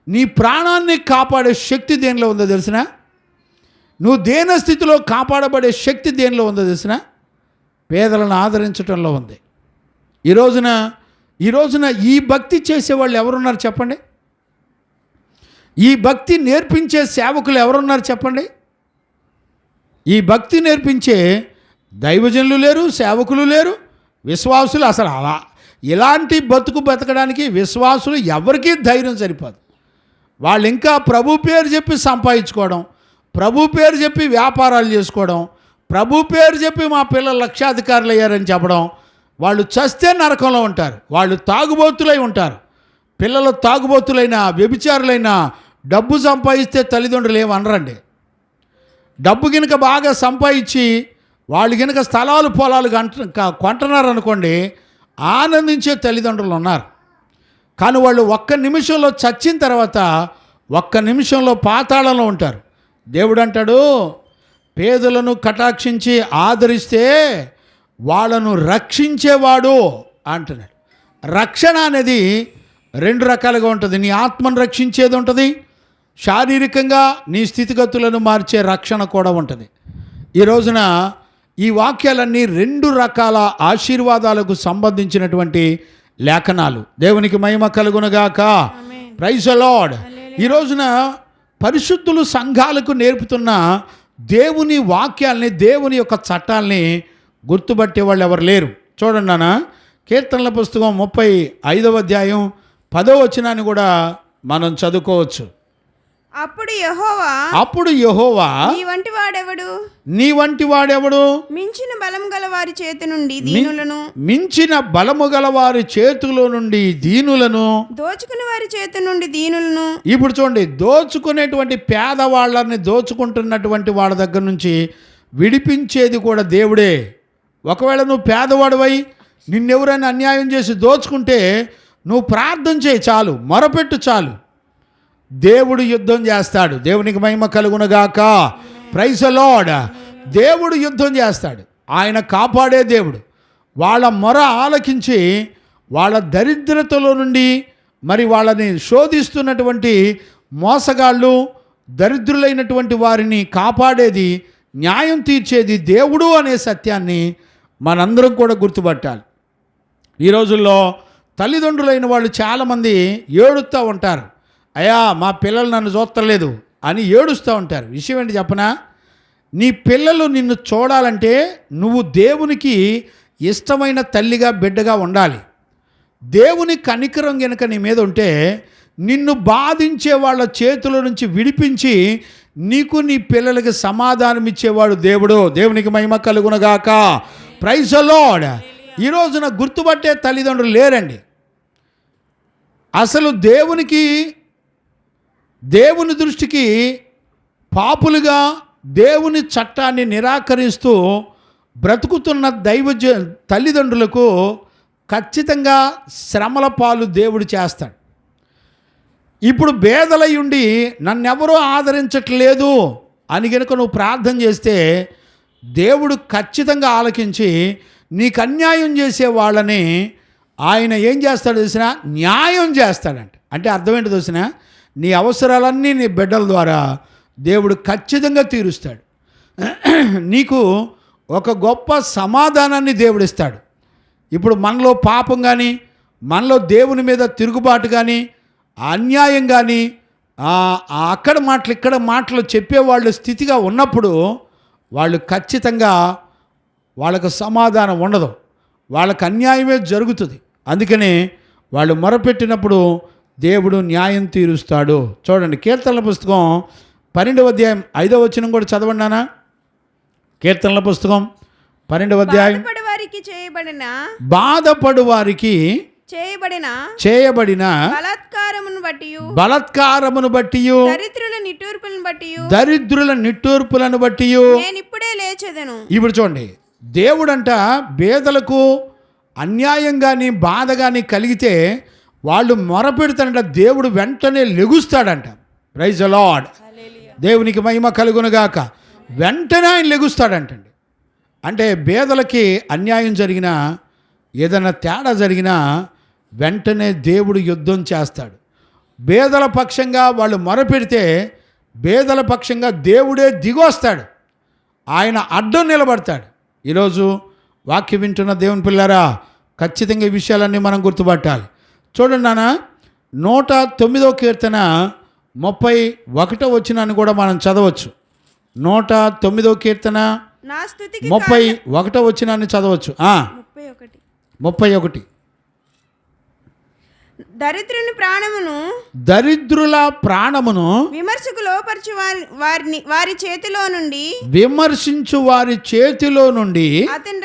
నీ ప్రాణాన్ని కాపాడే శక్తి దేనిలో ఉందో తెలిసిన? నువ్వు దేన స్థితిలో కాపాడబడే శక్తి దేనిలో ఉందో తెలిసిన? పేదలను ఆదరించడంలో ఉంది. ఈ రోజున ఈ భక్తి చేసేవాళ్ళు ఎవరున్నారు చెప్పండి? ఈ భక్తి నేర్పించే సేవకులు ఎవరున్నారు చెప్పండి? ఈ భక్తి నేర్పించే దైవజనులు లేరు, సేవకులు లేరు, విశ్వాసులు అసలు ఇలాంటి బతకడానికి విశ్వాసులు ఎవరికీ ధైర్యం సరిపోదు. వాళ్ళు ఇంకా ప్రభు పేరు చెప్పి సంపాదించుకోవడం, ప్రభు పేరు చెప్పి వ్యాపారాలు చేసుకోవడం, ప్రభు పేరు చెప్పి మా పిల్లలు లక్షాధికారులు అయ్యారని చెప్పడం. వాళ్ళు చస్తే నరకంలో ఉంటారు. వాళ్ళు తాగుబోతులై ఉంటారు. పిల్లలు తాగుబోతులైనా, వ్యభిచారులైనా డబ్బు సంపాదిస్తే తల్లిదండ్రులు ఏమనరండి. డబ్బు గినక బాగా సంపాదించి వాళ్ళు గినక స్థలాలు పొలాలు కొంటున్నారు అనుకోండి, ఆనందించే తల్లిదండ్రులు ఉన్నారు. కానీ వాళ్ళు ఒక్క నిమిషంలో చచ్చిన తర్వాత ఒక్క నిమిషంలో పాతాళంలో ఉంటారు. దేవుడు అంటాడు, పేదలను కటాక్షించి ఆదరిస్తే వాళ్ళను రక్షించేవాడు అంటున్నాడు. రక్షణ అనేది 2 రకాలుగా ఉంటుంది. నీ ఆత్మను రక్షించేది ఉంటుంది, శారీరకంగా నీ స్థితిగతులను మార్చే రక్షణ కూడా ఉంటుంది. ఈ రోజున ఈ వాక్యాలన్నీ 2 రకాల ఆశీర్వాదాలకు సంబంధించినటువంటి లేఖనాలు. దేవునికి మహిమ కలుగునుగాక. Praise the lord. ఈ రోజున పరిశుద్ధులు సంఘాలకు నేర్పుతున్న దేవుని వాక్యాల్ని, దేవుని యొక్క చట్టాల్ని గుర్తుపట్టే వాళ్ళు ఎవరు లేరు. చూడండి నాన్న, కీర్తనల పుస్తకం 35వ అధ్యాయం 10వ వచనాన్ని కూడా మనం చదువుకోవచ్చు. అప్పుడు యెహోవా నీ వంటి వాడెవడు? మించిన బలము గల వారి చేతిలో నుండి దీనులను దోచుకునే వారి చేతి నుండి దీనులను. ఇప్పుడు చూడండి, దోచుకునేటువంటి పేదవాళ్ళని, దోచుకుంటున్నటువంటి వాళ్ళ దగ్గర నుంచి విడిపించేది కూడా దేవుడే. ఒకవేళ నువ్వు పేదవాడివై నిన్నెవరైనా అన్యాయం చేసి దోచుకుంటే నువ్వు ప్రార్థన చేయి చాలు, మొరపెట్టు చాలు, దేవుడు యుద్ధం చేస్తాడు. దేవునికి మహిమ కలుగునుగాక. Praise the lord. దేవుడు యుద్ధం చేస్తాడు. ఆయన కాపాడే దేవుడు. వాళ్ళ మొర ఆలకించి వాళ్ళ దరిద్రతలో నుండి, మరి వాళ్ళని శోధిస్తున్నటువంటి మోసగాళ్ళు, దరిద్రులైనటువంటి వారిని కాపాడేది, న్యాయం తీర్చేది దేవుడు అనే సత్యాన్ని మనందరం కూడా గుర్తుపట్టాలి. ఈ రోజుల్లో తల్లిదండ్రులైన వాళ్ళు చాలామంది ఏడుస్తూ ఉంటారు. అయ్యా మా పిల్లలు నన్ను చూస్తలేదు అని ఏడుస్తూ ఉంటారు. విషయం ఏంటి చెప్పనా? నీ పిల్లలు నిన్ను చూడాలంటే నువ్వు దేవునికి ఇష్టమైన తల్లిగా, బిడ్డగా ఉండాలి. దేవుని కనికరం గనుక నీ మీద ఉంటే నిన్ను బాధించే వాళ్ళ చేతుల నుంచి విడిపించి నీకు, నీ పిల్లలకి సమాధానం ఇచ్చేవాడు దేవుడు. దేవునికి మహిమ కలుగునుగాక. Praise the lord. ఈ రోజున గుర్తుపట్టే తల్లిదండ్రులు లేరండి. అసలు దేవుని దృష్టికి పాపులుగా దేవుని చట్టాన్ని నిరాకరిస్తూ బ్రతుకుతున్న తల్లిదండ్రులకు ఖచ్చితంగా శ్రమల పాలు దేవుడు చేస్తాడు. ఇప్పుడు బేదలై ఉండి నన్నెవరూ ఆదరించట్లేదు అని కనుక నువ్వు ప్రార్థన చేస్తే దేవుడు ఖచ్చితంగా ఆలకించి నీకు అన్యాయం చేసే వాళ్ళని ఆయన ఏం చేస్తాడు తెలిసిన? న్యాయం చేస్తాడంట. అంటే అర్థం ఏంటో తెలిసిన? నీ అవసరాలన్నీ నీ బిడ్డల ద్వారా దేవుడు ఖచ్చితంగా తీరుస్తాడు. నీకు ఒక గొప్ప సమాధానాన్ని దేవుడిస్తాడు. ఇప్పుడు మనలో పాపం కానీ, మనలో దేవుని మీద తిరుగుబాటు కానీ, అన్యాయం కానీ, అక్కడ మాటలు ఇక్కడ మాటలు చెప్పేవాళ్ళు స్థితిగా ఉన్నప్పుడు వాళ్ళు ఖచ్చితంగా వాళ్ళకు సమాధానం ఉండదు, వాళ్ళకు అన్యాయమే జరుగుతుంది. అందుకనే వాళ్ళు మొరపెట్టినప్పుడు దేవుడు న్యాయం తీరుస్తాడు. చూడండి, కీర్తనల పుస్తకం 12వ అధ్యాయం 5వ వచనం కూడా చదవండి నాన్న. కీర్తనల పుస్తకం 12వ అధ్యాయం. బాధపడు వారికి చేయబడిన బలాత్కారమును బట్టి దరిద్రుల నిట్టూర్పులను బట్టి నేనిప్పుడే లేచెదను. ఇప్పుడు చూడండి, దేవుడంట బేదలకు అన్యాయం కానీ బాధ కానీ కలిగితే వాళ్ళు మొరపెడతాడంట, దేవుడు వెంటనే లెగుస్తాడంట. Praise the lord. దేవునికి మహిమ కలుగునుగాక. వెంటనే ఆయన లెగుస్తాడంటండి. అంటే బేదలకి అన్యాయం జరిగినా, ఏదైనా తేడా జరిగినా వెంటనే దేవుడు యుద్ధం చేస్తాడు. బేదల పక్షంగా వాళ్ళు మొరపెడితే బేదల పక్షంగా దేవుడే దిగొస్తాడు, ఆయన అడ్డం నిలబడతాడు. ఈరోజు వాక్యం వింటున్న దేవుని పిల్లారా, ఖచ్చితంగా ఈ విషయాలన్నీ మనం గుర్తుపట్టాలి. చూడండి నాన్న, 109వ కీర్తన 31వ వచనాన్ని కూడా మనం చదవచ్చు. 109వ కీర్తన 31వ వచనాన్ని చదవచ్చు. 31. దరిద్రుల ప్రాణమును విమర్శకు లోపరచు వారి చేతిలో నుండి విమర్శించు వారి చేతిలో నుండి అతనిని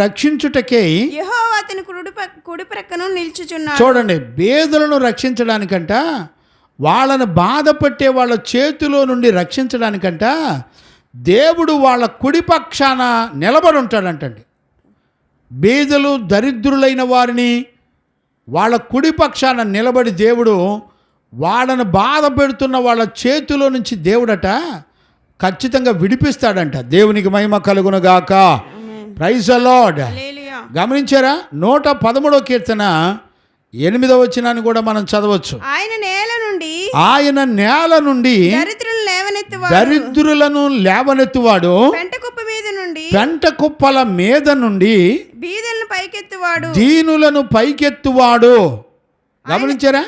రక్షించుటకే యెహోవా అతని కుడి ప్రక్కను నిల్చుచున్నాడు. చూడండి, బేదలను రక్షించడానికంట, వాళ్ళను బాధపట్టే వాళ్ళ చేతిలో నుండి రక్షించడానికంట దేవుడు వాళ్ళ కుడి పక్షాన నిలబడి ఉంటాడంటండి. బేదలు దరిద్రులైన వారిని వాళ్ళ కుడి పక్షాన నిలబడి దేవుడు వాళ్ళను బాధ పెడుతున్న వాళ్ళ చేతిలో నుంచి దేవుడట ఖచ్చితంగా విడిపిస్తాడంట. దేవునికి మహిమ కలుగునుగాక. Praise the lord. గమనించారా? 113వ కీర్తన 8వ వచనాన్ని కూడా మనం చదవచ్చు. ఆయన నేల నుండి దరిద్రులను లేవనెత్తువాడు, పెంట కుప్పల మీద నుండి దీనులను పైకెత్తువాడు. గమనించారా?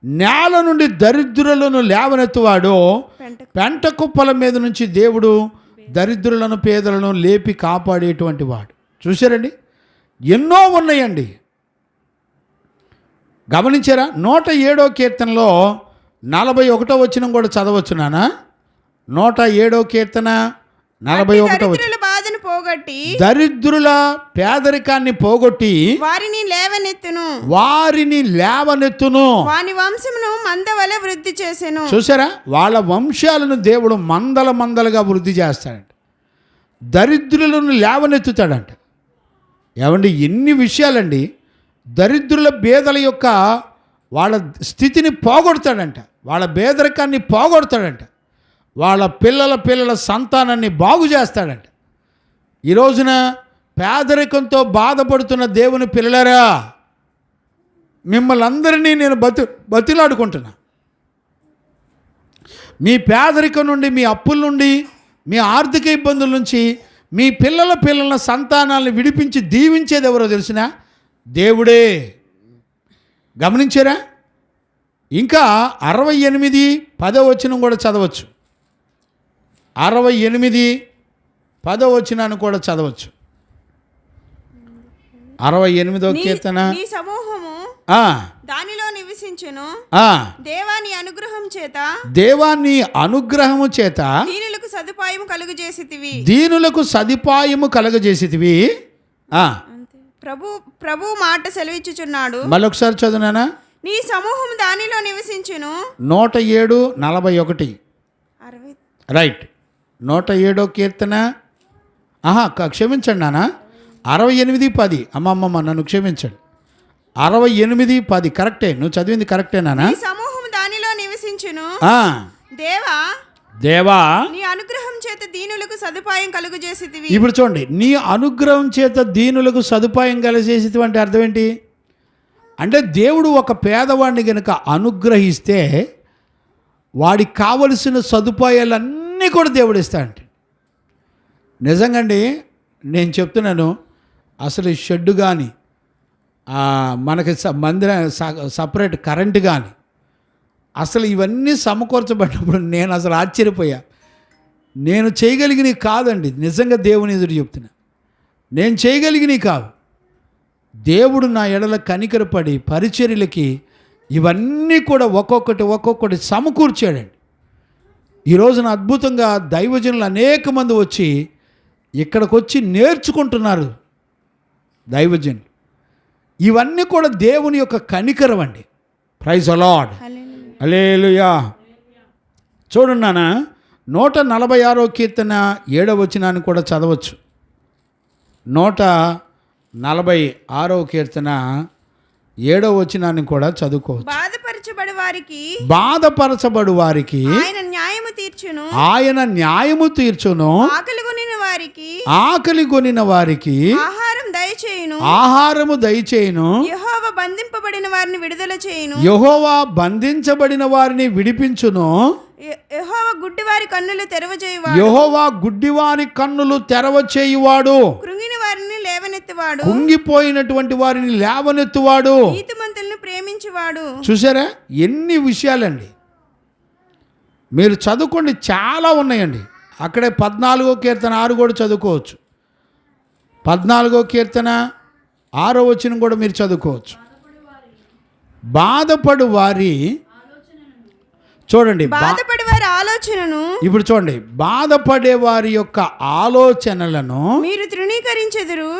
నేల నుండి దరిద్రులను లేవనెత్తువాడు, పెంట కుప్పల మీద నుంచి దేవుడు దరిద్రులను పేదలను లేపి కాపాడేటువంటి వాడు. చూశారండి, ఎన్నో ఉన్నాయండి. గమనించారా? 107వ కీర్తనలో 41వ వచనం కూడా చదవచ్చు నాన్న. 107వ కీర్తన 41వ వచనం. దరిద్రుల పేదరికాన్ని పోగొట్టి వారిని లేవనెత్తును, వాని వంశమును మందవలె వృద్ధి చేసెను. చూసారా? వాళ్ళ వంశాలను దేవుడు మందలుగా వృద్ధి చేస్తాడంట, దరిద్రులను లేవనెత్తుతాడంట. ఏమండి, ఎన్ని విషయాలండి. దరిద్రుల బేదల యొక్క వాళ్ళ స్థితిని పోగొడతాడంట, వాళ్ళ పేదరికాన్ని పోగొడతాడంట, వాళ్ళ పిల్లల సంతానాన్ని బాగు చేస్తాడంట. ఈ రోజున పేదరికంతో బాధపడుతున్న దేవుని పిల్లలారా, మిమ్మల్ని అందరినీ నేను బతిలాడుకుంటున్నా. మీ పేదరికం నుండి, మీ అప్పుల నుండి, మీ ఆర్థిక ఇబ్బందుల నుంచి మీ పిల్లల సంతానాలను విడిపించి దీవించేది ఎవరో తెలిసినా? దేవుడే. గమనించారా? ఇంకా 68:10 వచనం కూడా చదవచ్చు. 68:10 వచనాన్ని కూడా చదవచ్చు. 68వ కీర్తన. నీ సమూహము దానిలో నివసించును, దేవాని అనుగ్రహము చేత దీనులకు సదుపాయము కలుగజేసితివి. ప్రభు మాట సెలవిచ్చుచున్నాడు. మళ్ళొకసారి చదువునానా? నీ సమూహం దానిలో నివసించును. 107:41. రైట్. 107వ కీర్తన. క్షమించండి నాన్న, 68:10. అమ్మమ్మ నన్ను క్షమించండి. 68:10 కరెక్టే, నువ్వు చదివింది కరెక్టే నాన్న. సమూహం దానిలో నివసించును, దేవా నీ అనుగ్రహం చేత దీనులకు సదుపాయం కలుగజేసితివి. ఇప్పుడు చూడండి, నీ అనుగ్రహం చేత దీనులకు సదుపాయం కలుగజేసితివి అంటే అర్థం ఏంటి? అంటే దేవుడు ఒక పేదవాడిని కనుక అనుగ్రహిస్తే వాడికి కావలసిన సదుపాయాలన్నీ కూడా దేవుడు ఇస్తాడంటే. నిజంగా అండి, నేను చెప్తున్నాను, అసలు ఈ షెడ్డు కానీ, మనకి మందిరం సపరేట్ కరెంటు కానీ, అసలు ఇవన్నీ సమకూర్చబడినప్పుడు నేను అసలు ఆశ్చర్యపోయా. నేను చేయగలిగినవి కాదండి, నిజంగా దేవుని ఎదురు చెప్తున్నా, నేను చేయగలిగినవి కాదు. దేవుడు నా ఎడల కనికరపడి పరిచర్యలకి ఇవన్నీ కూడా ఒక్కొక్కటి సమకూర్చాడండి. ఈ రోజున అద్భుతంగా దైవజనులు అనేక మంది వచ్చి ఇక్కడికి వచ్చి నేర్చుకుంటున్నారు దైవజనులు. ఇవన్నీ కూడా దేవుని యొక్క కనికరం అండి. Praise the Lord. హల్లెలూయా. చూడండి నాన్న, 146వ కీర్తన 7వ వచనాన్ని కూడా చదవచ్చు. 146వ కీర్తన 7వ వచనాన్ని కూడా చదువుకోవచ్చు. బాధపరచబడు వారికి ఆయన న్యాయము తీర్చును, ఆకలి కొనిన వారికి ఆహారము దయచేయును, యెహోవా బంధింపబడిన వారిని విడుదల చేయును, యెహోవా బంధించబడిన వారిని విడిపించును, యెహోవా గుడ్డివారి కన్నులు తెరవచేయువాడు, యెహోవా గుడ్డివారి కన్నులు తెరవచేయువాడు, కృంగిన వారిని లేవనెత్తువాడు, కుంగిపోయినటువంటి వారిని లేవనెత్తువాడు, నీతిమంతులను ప్రేమించువాడు. చూసారా ఎన్ని విషయాలండి. మీరు చదువుకోండి, చాలా ఉన్నాయండి. అక్కడే 14వ కీర్తన 6 కూడా చదువుకోవచ్చు. 14వ కీర్తన 6వ వచనం కూడా మీరు చదువుకోవచ్చు. బాధపడు వారి చూడండి, బాధపడే వారి ఆలోచనను, ఇప్పుడు చూడండి, బాధపడే వారి యొక్క ఆలోచనలను మీరు తృణీకరించెదరు.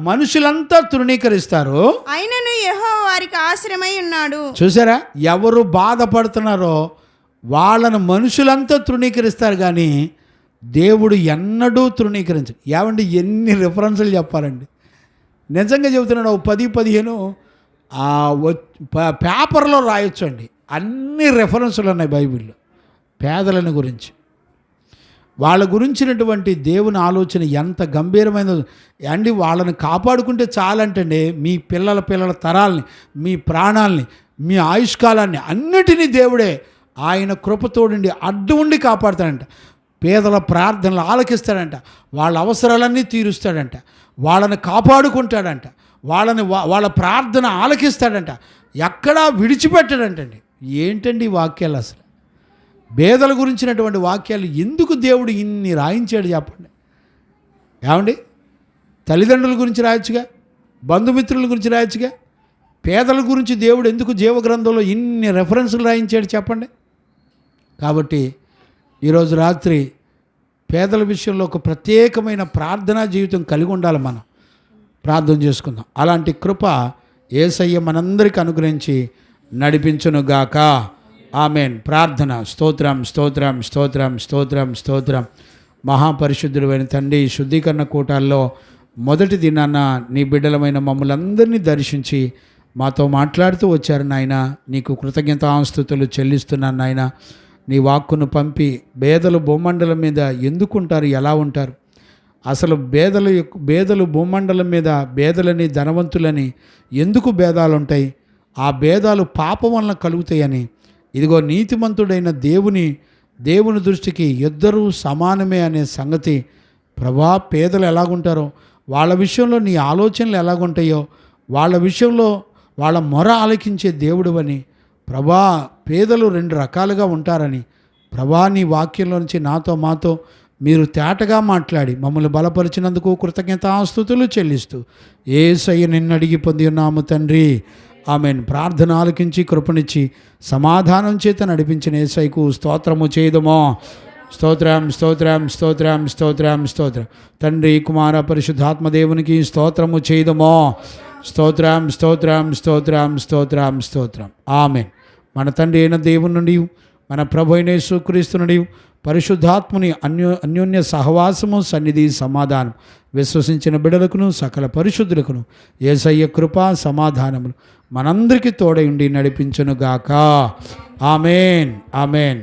మనుషులంతా తృణీకరిస్తారు, అయినను యెహోవా వారికి ఆశ్రయమై ఉన్నాడు. చూసారా, ఎవరు బాధపడుతున్నారో వాళ్ళను మనుషులంతా తృణీకరిస్తారు, కానీ దేవుడు ఎన్నడూ తృణీకరించడు. ఏమండి ఎన్ని రిఫరెన్సులు చెప్పాలండి. నిజంగా చెబుతున్నాడు, 10-15 పేపర్లో రాయొచ్చండి. అన్ని రెఫరెన్సులు ఉన్నాయి బైబిల్లో పేదలను గురించి. వాళ్ళ గురించినటువంటి దేవుని ఆలోచన ఎంత గంభీరమైనది అండి. వాళ్ళని కాపాడుకుంటే చాలంటండి, మీ పిల్లల తరాలని, మీ ప్రాణాలని, మీ ఆయుష్కాలాన్ని అన్నిటినీ దేవుడే ఆయన కృపతోడండి అడ్డు ఉండి కాపాడుతాడంట. పేదల ప్రార్థనలు ఆలకిస్తాడంట, వాళ్ళ అవసరాలన్నీ తీరుస్తాడంట, వాళ్ళని కాపాడుకుంటాడంట, వాళ్ళ ప్రార్థన ఆలకిస్తాడంట, ఎక్కడా విడిచిపెట్టాడంటండి. ఏంటండి ఈ వాక్యాలు? అసలు పేదల గురించినటువంటి వాక్యాలు ఎందుకు దేవుడు ఇన్ని రాయించాడు చెప్పండి. ఏమండి, తల్లిదండ్రుల గురించి రాయొచ్చుగా, బంధుమిత్రుల గురించి రాయొచ్చుగా, పేదల గురించి దేవుడు ఎందుకు జీవగ్రంథంలో ఇన్ని రెఫరెన్సులు రాయించాడు చెప్పండి. కాబట్టి ఈరోజు రాత్రి పేదల విషయంలో ఒక ప్రత్యేకమైన ప్రార్థనా జీవితం కలిగి ఉండాలి. మనం ప్రార్థన చేసుకుందాం. అలాంటి కృప యేసయ్య మనందరికీ అనుగ్రహించి నడిపించునుగాక. ఆమెన్. ప్రార్థన. స్తోత్రం స్తోత్రం స్తోత్రం స్తోత్రం స్తోత్రం. మహాపరిశుద్ధుడైన తండ్రి, శుద్ధీకరణ కూటాల్లో మొదటి దినాన నీ బిడ్డలమైన మమ్మల్ని అందరినీ దర్శించి మాతో మాట్లాడుతూ వచ్చారు నాయన. నీకు కృతజ్ఞతాస్తుతులు చెల్లిస్తున్నాను నాయన. నీ వాక్కును పంపి బేదలు భూమండలం మీద ఎందుకుంటారు, ఎలా ఉంటారు, అసలు బేదలు భూమండలం మీద బేదలని ధనవంతులని ఎందుకు భేదాలు ఉంటాయి, ఆ భేదాలు పాపం వలన కలుగుతాయని, ఇదిగో నీతిమంతుడైన దేవుని దృష్టికి ఇద్దరూ సమానమే అనే సంగతి ప్రభా, పేదలు ఎలాగుంటారో వాళ్ళ విషయంలో నీ ఆలోచనలు ఎలాగుంటాయో వాళ్ళ విషయంలో వాళ్ళ మొర ఆలకించే దేవుడు అని ప్రభా, పేదలు 2 రకాలుగా ఉంటారని ప్రభా, నీ వాక్యంలో నుంచి మాతో మీరు తేటగా మాట్లాడి మమ్మల్ని బలపరిచినందుకు కృతజ్ఞతాస్తుతులు చెల్లిస్తూ యేసయ్య నిన్ను అడిగి పొంది ఉన్నాము తండ్రి. ఆమెన్. ప్రార్థన ఆలకించి కృపనిచ్చి సమాధానం చేత నడిపించిన యేసయ్యకు స్తోత్రము చేయదమో. స్తోత్రం స్తోత్రం స్తోత్రం స్తోత్రం స్తోత్రం. తండ్రి కుమార పరిశుద్ధాత్మదేవునికి స్తోత్రము చేయదమో. స్తోత్రం స్తోత్రం స్తోత్రం స్తోత్రం స్తోత్రం. ఆమెన్. మన తండ్రి అయిన దేవుని నుండి, మన ప్రభు అయిన యేసుక్రీస్తు నుండి, పరిశుద్ధాత్ముని అన్యోన్య సహవాసము, సన్నిధి, సమాధానం విశ్వసించిన బిడ్డలకును సకల పరిశుద్ధులకును యేసయ్య కృప సమాధానములు మనందరికీ తోడై ఉండి నడిపించునుగాక. ఆమెన్. ఆమెన్.